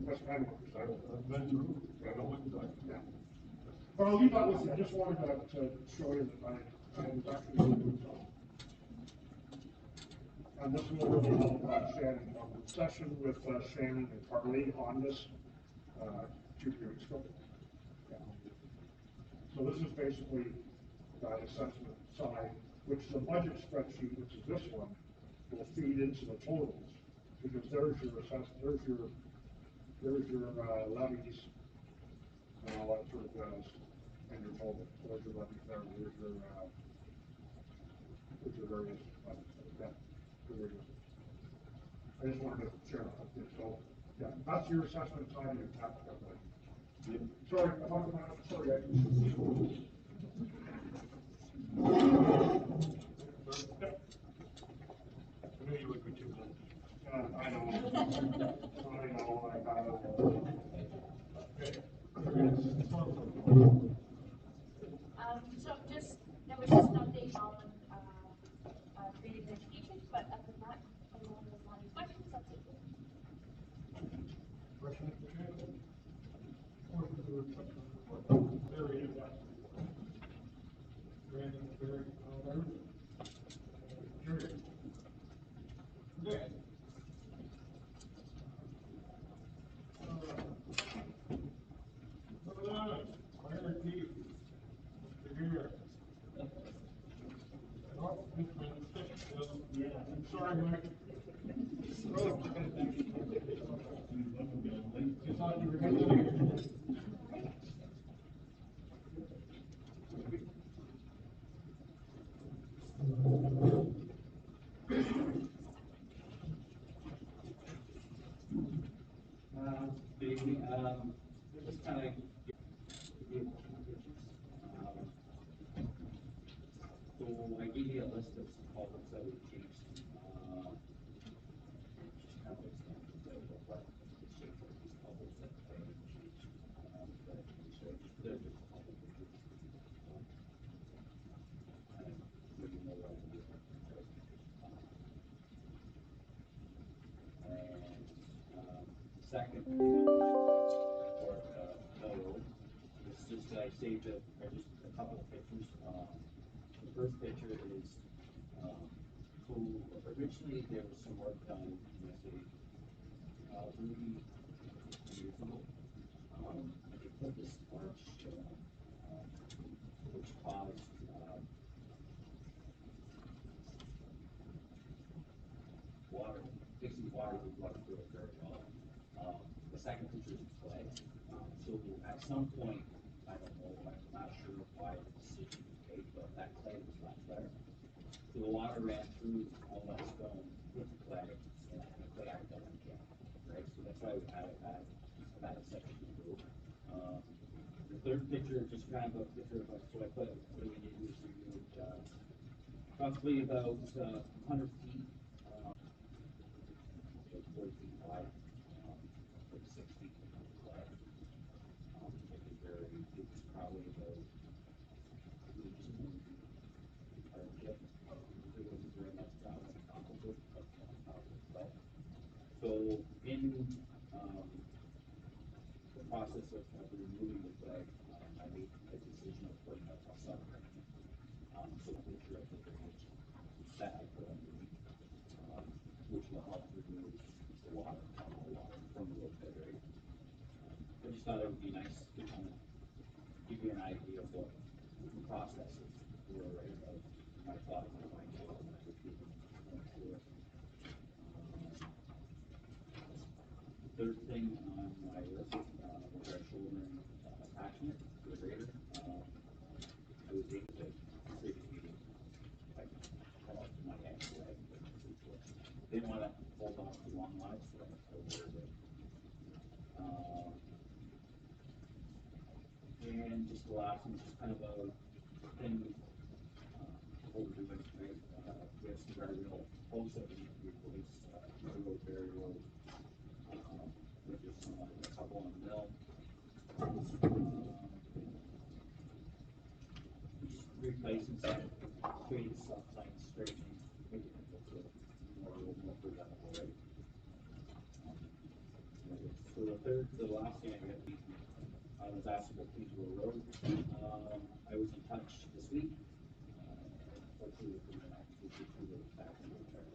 That's kind of what you're saying. I've been through, I know what you're talking about. But I'll leave that with you, I just wanted to show you that I was actually doing something. And this will really help Shannon, session with Shannon and Carly on this 2 weeks ago. Yeah. So this is basically that assessment side, which the budget spreadsheet, which is this one, will feed into the totals. Because there's your assessment, there's your levies and all that sort of jazz, and your total. So there's your levies there, there's your various, yeah, there you go. I just wanted to share that with you. So, yeah, that's your assessment side of your tax calculation. Sorry, I'm talking about, sorry, I knew you would be too good. I know, I got it. So just, there was just an update on, creative education, but other than that, everyone has any questions, that's it. Question for Shannon? Very good. Brandon, very, Jerry. Nick. Look at that, Larry Keith. Mr. Gear. Oh, this man's sick still. Yeah. I'm sorry, Mike. You thought you were gonna leave. Just kind of give pictures. So I gave you a list of some culverts that we've changed. Just kind of examples of what the shape of these culverts that they changed. So there's just a couple of pictures. Kind of give you more idea. And second, I saved just a couple of pictures. The first picture is, so originally there was some work done in this 3 years ago. And they put this arch, which caused, water, fixing water would run through it very well. The second picture is clay. So at some point, I don't know, I'm not sure why the decision was made, but that clay was much better. So the water ran through all that stone with the clay, and the clay acted like a can, right? So that's why we had that section of the road. The third picture is just kind of a picture of, so I put what we did was we moved roughly about 100 feet, 40 feet wide, 6 feet of clay. It was probably about 18 hardship. It wasn't very much down on top of it, but so in the process of removing the clay, I made a decision of putting a subframe. So the picture of the drainage that I put underneath, which will help remove the water from the road bed, right? I just thought it would be nice to kind of give you an idea of what the processes were, right, of my thoughts behind it when I was going through it. Third thing on my list was our shouldering attachment to the grader. I was able to previous meeting, like, come up to my ankle leg, didn't want to hold on to long lines, so I ordered it. And just the last one, just kind of a thing, what we're doing, right? We have some guardrail posts that we need to replace, the road barrier road. So the last thing I got, I was asked about Kingsville Road. I was in touch this week. Hopefully within the next week or two, we'll be back and we'll check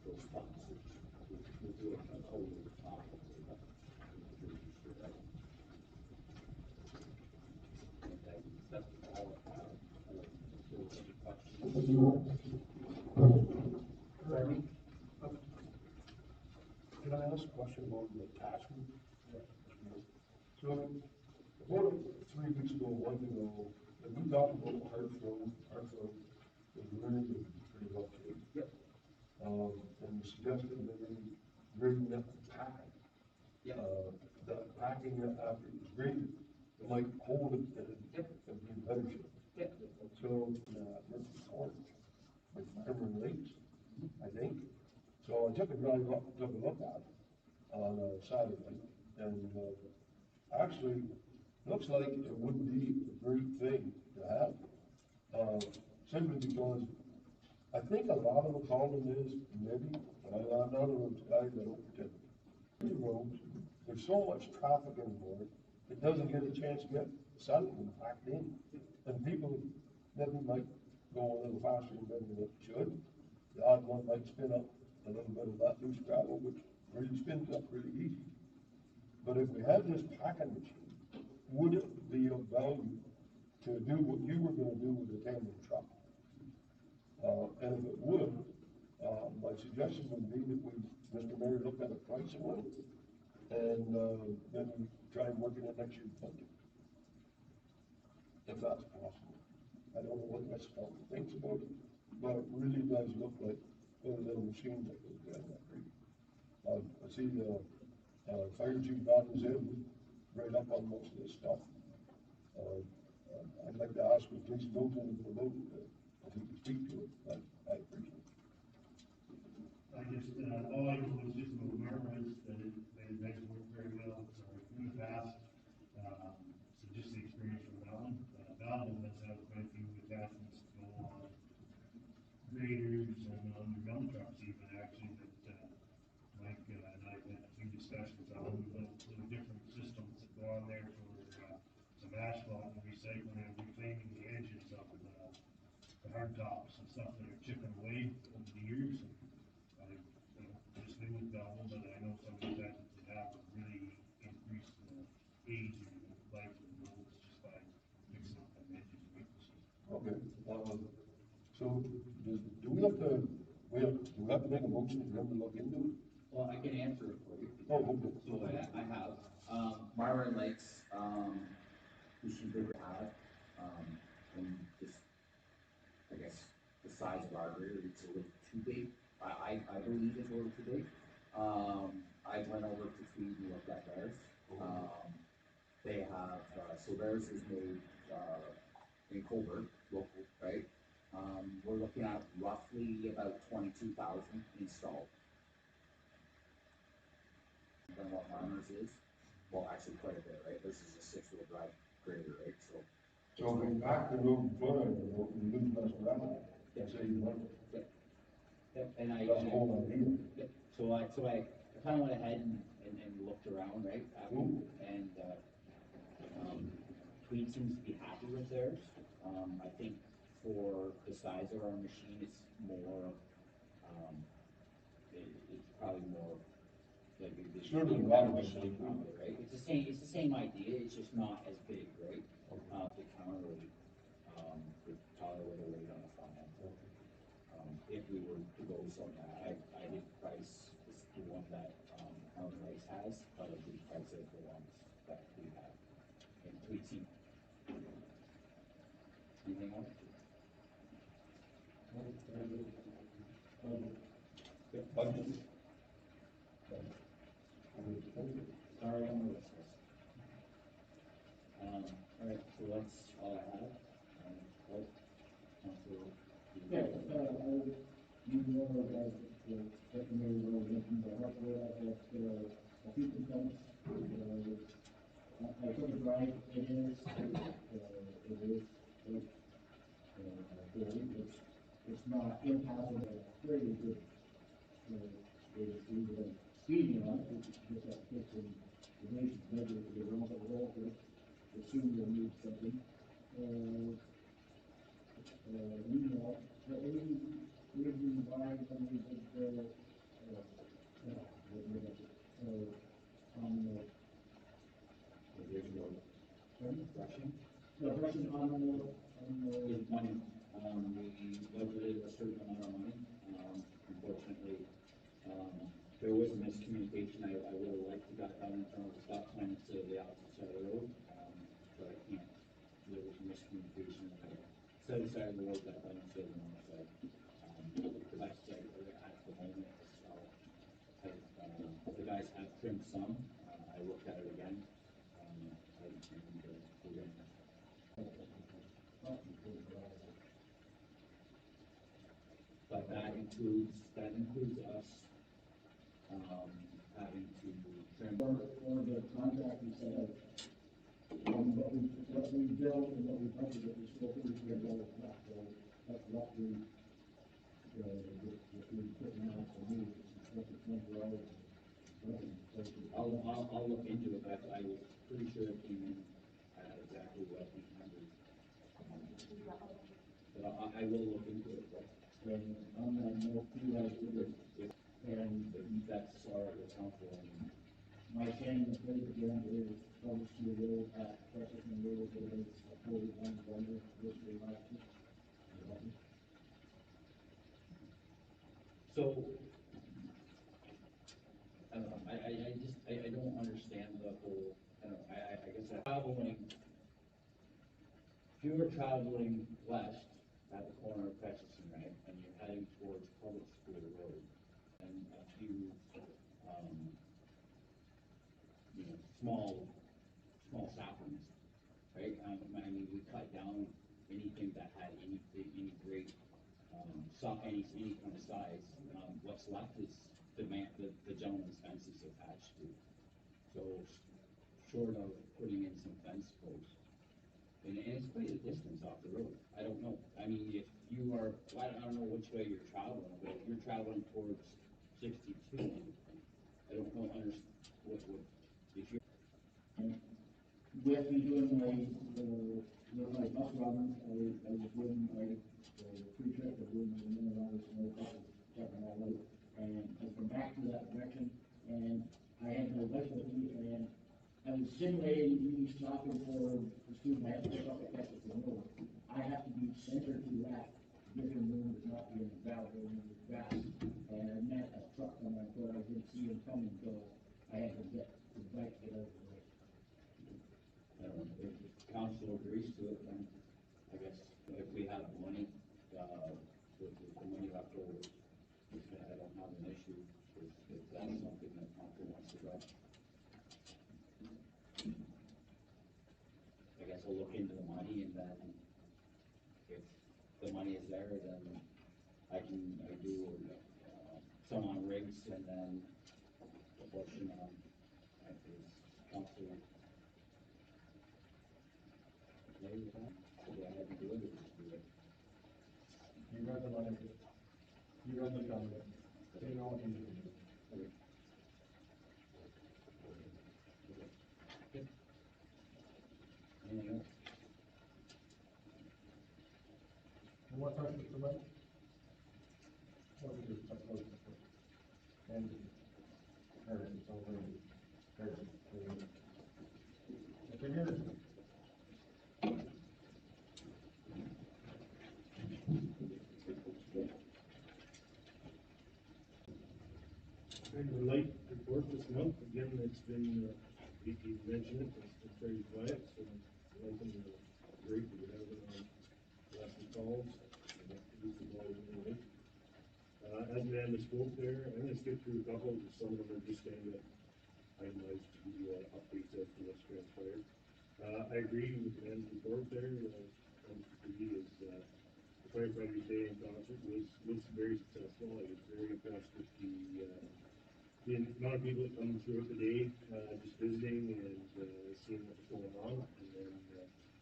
those funds, which we'll do it a whole year time. And that's all I have. If there was any questions. Can I ask a question about the attachment? So, about 3 weeks ago, a month ago, and we talked about Hartfield was really pretty rough shape. Yep. And we suggested maybe grading up the packing. Yep. That packing after it was graded, it might hold it and it'd be in better shape. Yep. So, Murphy Court, like Farmer Lakes, I think. So I took a drive up, took a look at it on Saturday, and actually, looks like it would be a great thing to have. Simply because I think a lot of the problem is, maybe, and I'm not a road guy, I don't pretend. The roads, there's so much traffic anymore, it doesn't get a chance to get something packed in. And people, maybe might go a little faster than they should. The odd one might spin up a little bit of that loose gravel, which really spins up really easy. But if we had this packing machine, would it be of value to do what you were gonna do with the tandem truck? And if it would, my suggestion would be that we, Mr. Mayor, look at a price of one, and, then we try and work it in next year's budget. If that's possible. I don't know what Ms. Felton thinks about it, but it really does look like one of the machines that goes down that creek. I see the, fire chief got his head right up on most of this stuff. I'd like to ask if Jason knows anything about it, if he can speak to it, I appreciate it. I just, all I know is just about Marmaris, that it makes it work very well, so in the past, so just the experience from Bellin. Bellin has had quite a few attachments go on graders and on the dump trucks even, actually, that, Mike and I've had a few discussions on, little different systems that go on there for, some asphalt and recycling and reclaiming the edges of the hard tops and stuff that are chipping away over the years. I, just live with Bellin, but I know some of the attachments that have really increased the age and life of the roads just by fixing up the edges and weaknesses. Okay, so do we have to, do we have to make a motion for them to look into it? Well, I can answer it for you. Oh, okay. So I have, Marvin Lakes, we should bigger have, and just, I guess, the size of our grader, it's a little too big. I believe it's a little too big. I went over to Tweed and looked at theirs. They have, so theirs is made, in Colbert, local, right? We're looking at roughly about 22,000 installed. Than what Marmor's is. Well, actually quite a bit, right? This is a 6-wheel drive grader, right? So So if we back the road in front of the road, we lose less gravel, that's how you want it. and That's the whole idea. So I kind of went ahead and looked around, right? And Tweed seems to be happy with theirs. I think for the size of our machine, it's more, it's probably more like it's Sure, the better bottom machine, probably, right? It's the same idea, it's just not as big, right? To counterweight, with probably a little weight on the front end. If we were to go something, I did price is the one that, Marvin Lakes has, but I did price it the ones that we have. And Tweed seemed. Anything else? Budget. Sorry, I'm nervous. All right, so that's all I have. Right? Council. Yeah, you know, the secondary road, the hardware, a few complaints. I took a drive, it is, it's not impassable, very good. It's speeding on it, which is just that takes in the nation's budget, the wrong, but we're also assuming we'll need something. You know, any reason why somebody would, on the, Original rushing. the Russian on the, With money, we budgeted a certain amount of money, unfortunately, there was a miscommunication, I would have liked to got done in front of the stop sign instead of the opposite side of the road, but I can't, there was a miscommunication, south side of the road got done instead of the north side. The best side at the moment is, the guys have trimmed some, I looked at it again, we're gonna but that includes us, having to trim. or the contract, we said, what we built and what we budgeted is still $3,300 left, so that's roughly, what we put in out for me, roughly $20. I'll look into it, but I was pretty sure it came in at exactly what we handled. But I will look into it, but. And on that note, you guys did it, and That's our council, and my standing the plate again is published to the road at Washington Road, it is a 41 vendor, this way last year. so. I don't know, I don't understand the whole, I don't know, I guess traveling, if you were traveling west at the corner of Precious and Wright, and you're heading towards Public School Road, and a few, small saplings, right? I mean, we cut down anything that had any great, any kind of size. What's left is the gentleman's fence is attached to. So, short of putting in some fence posts, and it's quite a distance off the road. I don't know. I mean, if you are, I don't know which way you're traveling, but if you're traveling towards 62, I don't know, if you're. With me doing my bus run, I was doing my pre-trip, I was doing the minute on the snow, checking all out, and I come back to that direction, and I had my wife with me, and I was simulating me stopping for the student, I had to pick up the catch the road. I have to be centered to that, give him room to not be in the valley or in the grass, and I met a truck on my foot, I didn't see him coming, so I had to get the bike to get out of the way. If council agrees to it, then I guess if we have money, with the money left over, I don't have an issue if that's something that council wants to go. I guess I'll look into the money, and then if the money is there, then I do, some on rigs, and then a portion on, is council. Maybe with that, so go ahead and do it, or just do it. You run the money, you run the company, you know what you do. Okay. Good. Anything else? And what time is the money? What is it? And Harrison, it's over in Harrison. Okay, Harrison. Kind of a light report this month, again, it's been, you mentioned it, it's been very quiet, so liking the break that we're having on Leslie Falls, and that produces a lot of new. As Amanda spoke there, I'm gonna skip through a couple, because some of them are just kind of itemized to give you updates as to what's transpired. I agree with Amanda's report there, is, the firefighters day in concert was very successful. I was very impressed with the amount of people that come throughout the day, just visiting and seeing what was going on. And then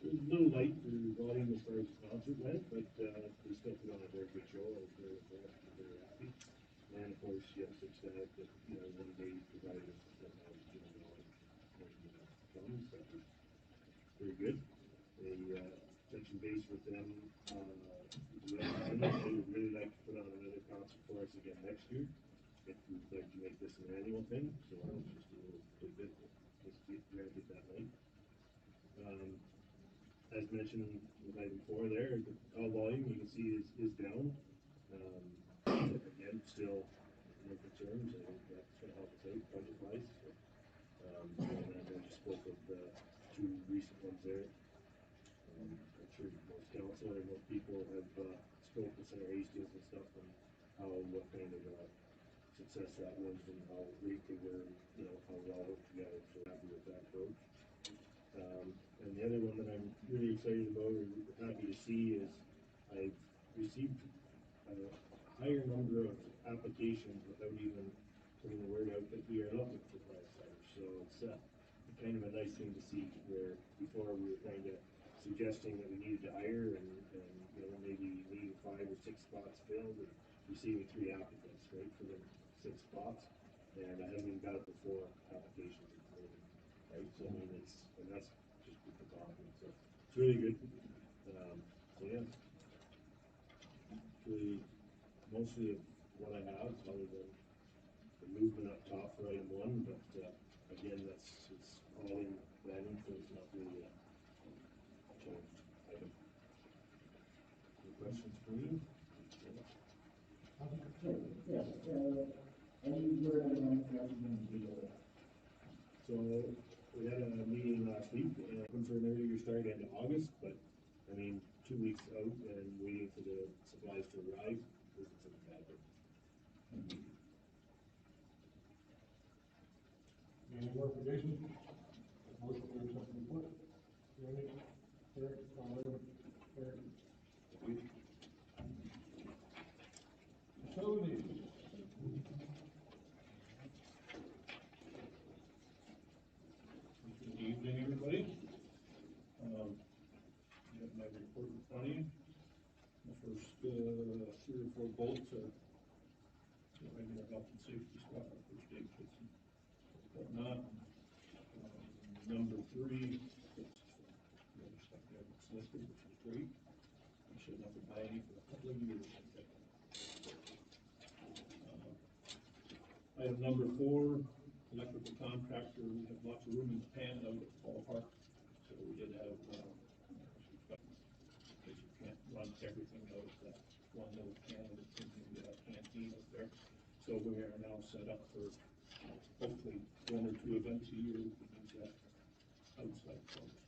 it was a little light for volume as far as the concert went, but they still put on a very good show. I was very impressed and very happy. And of course, yes, ecstatic that, one day again next year. If we'd like to make this an annual thing, so it's just a little tidbit, just get that night. As mentioned the night before there, the call volume you can see is down. Again, still no concerns, I think that's gonna help us out budget wise. So, and then I just spoke of the two recent ones there. I'm sure most council and most people have spoke with Senator Hastings and stuff and what kind of success that was and how great they were, you know, how we all worked together, so happy with that approach. And the other one that I'm really excited about or happy to see is I've received a higher number of applications without even putting the word out that we are looking for firefighters. So it's kind of a nice thing to see where before we were kind of suggesting that we needed to hire and you know, maybe leaving 5 or 6 spots filled and receiving 3 applicants, right, for the 6 spots. And I haven't even got it before applications included, right? So I mean, and that's just with the confidence. So it's really good. So yeah, it's really mostly of what I have, other than the movement up top for item 1, but again, it's all in planning, so it's not really a change item. Any questions for me? Yes, any word on when it's going to be over? So we had a meeting last week, looking for an earlier start into August, but I mean, 2 weeks out and waiting for the supplies to arrive, isn't so bad. Any more for Jason? Motion to accept the report. Randy, Eric, Eric. Facilities. Good evening, everybody. I have my report in front of you. The first 3 or 4 bullets are regular health and safety stuff, our first aid kits and whatnot. Number 3, the other stuff there that's listed, which is great. I should have to buy any for a couple of years. Item number 4, electrical contractor. We have lots of room in the pan out at the ballpark, so we did have, because you can't run everything out of that one little can that's in the canteen up there. So we are now set up for hopefully 1 or 2 events a year. We can use that outside folks.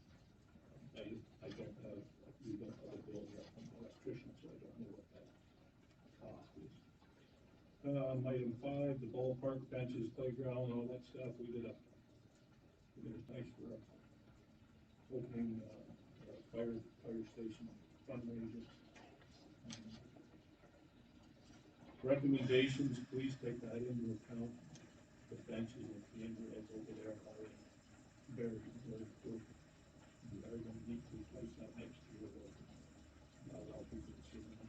I don't have, we don't have a bill yet from the electrician, so I don't know what that cost is. Item 5, the ballpark, benches, playground, all that stuff. We did a nice for opening fire station fundraiser. Recommendations, please take that into account. The benches and the indoors over there are very poor. We are going to need to replace that next year. Not a lot of people see them,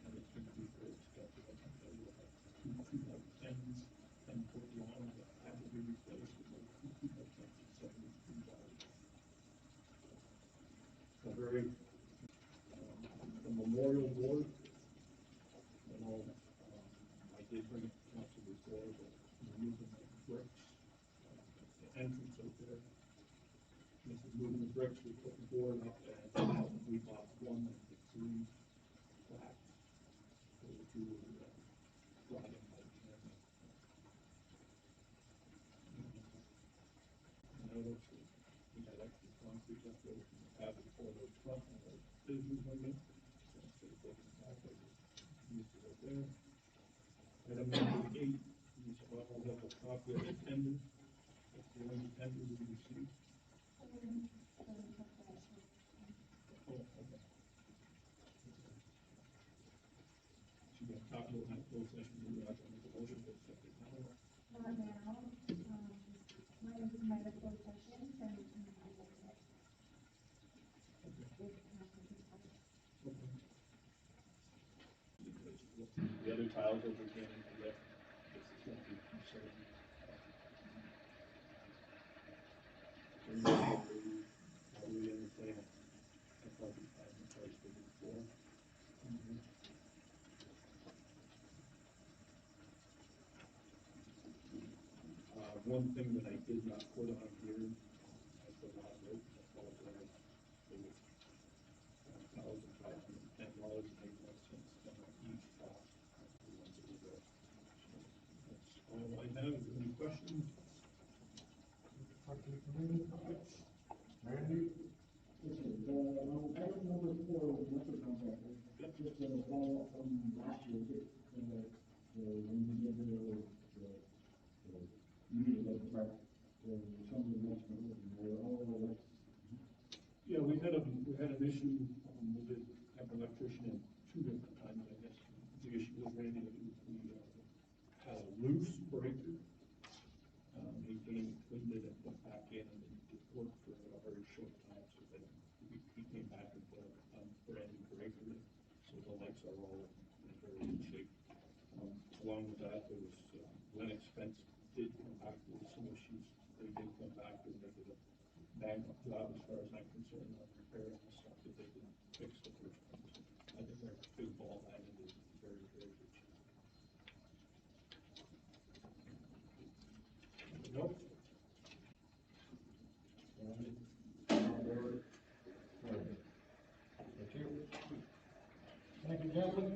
and it's going to be very expensive. I can tell you that 2 by 10-foot long that have to be replaced with those 2 by 10s is $73. A very the memorial board. You know, I did bring it to council before, but moving the bricks, the entrance out there. This is moving the bricks, we put the board up, and we bought 1 of the 3 flats. So the 2 were brought in by Canada. And I also, we had extra concrete left over from the pad before those front and the business went in. So instead of taking it back, I just used it right there. Item number 8, we saw all of a copy of the tender. That's the only tender we received. Oh, okay. Should we talk about that closed session? Maybe I can make a motion to accept it now. Not now, might have closed session, and we can revisit it. The other tiles over again into that. This is going to be concerned. How do we entertain a public time price for before? one thing that I did not put on here, I forgot, I apologize. It was $1,510, and 81 cents on each lot. The ones that were there. So that's all I have. Any questions? Question from me? Randy? Yes, sir. Item number 4 was winter contract. Just a follow up from last year, when we did the meeting of the park, some of the mentioned, they're all like. Yeah, we had an issue, we did have an electrician in 2 different times, I guess. The issue was Randy, that we had a loose breaker. He came, cleaned it and put back in, and it worked for a very short time, so then he came back and put a brand new breaker in, so the lights are all in very good shape. Along with that, there was, Lennox Fence did come back with some issues. They did come back and they did a bang up job as far as I'm concerned on repairing the stuff that they didn't fix the first time. So I think our big ball diamond is very, very good shape. Nope. Thank you. Thank you, gentlemen.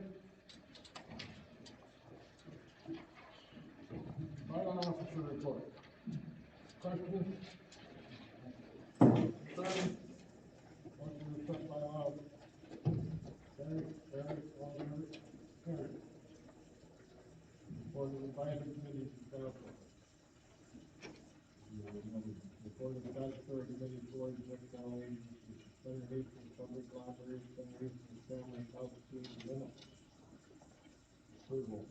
Bylaw officer report. Question? Motion to accept bylaw. Carried, all members, carried. Report of the advisory committee, council. Report of the statutory committee, board, external agencies, Federation of Public Libraries, Federation of Family Health Schools, minutes. Approval.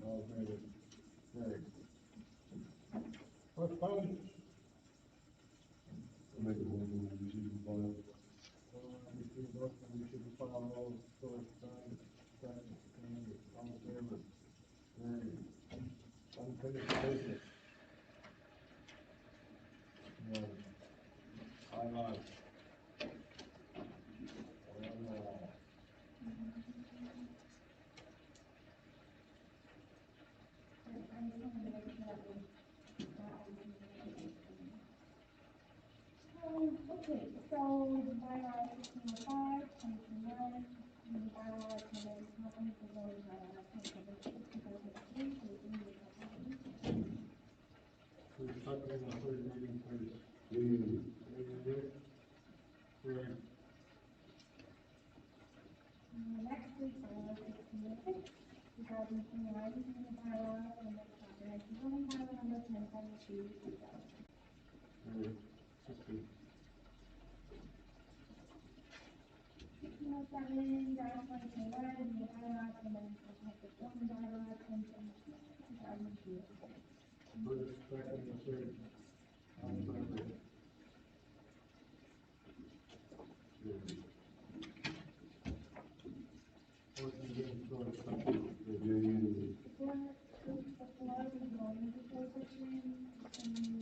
All graded. Carried. Correspondence. Make a motion to receive the file. We should file all correspondence, and all in favor. Carried. Unfinished business. Bylaws. Okay, so the bylaw 1605, 2021, the bylaw amendments happened for those bylaws 2023, so we need a couple. We're second and third reading, please. Carried. Next is bylaw 1606, 2021, the bylaw amendment comprehensive zoning bylaw number 1072, 2000. Carried. 60. 1607, 2021, the bylaw amendment comprehensive zoning bylaw 1072, 2002. First, second, and third. On the third reading. Carried. Motion given for second. Before we go into closed session, can you,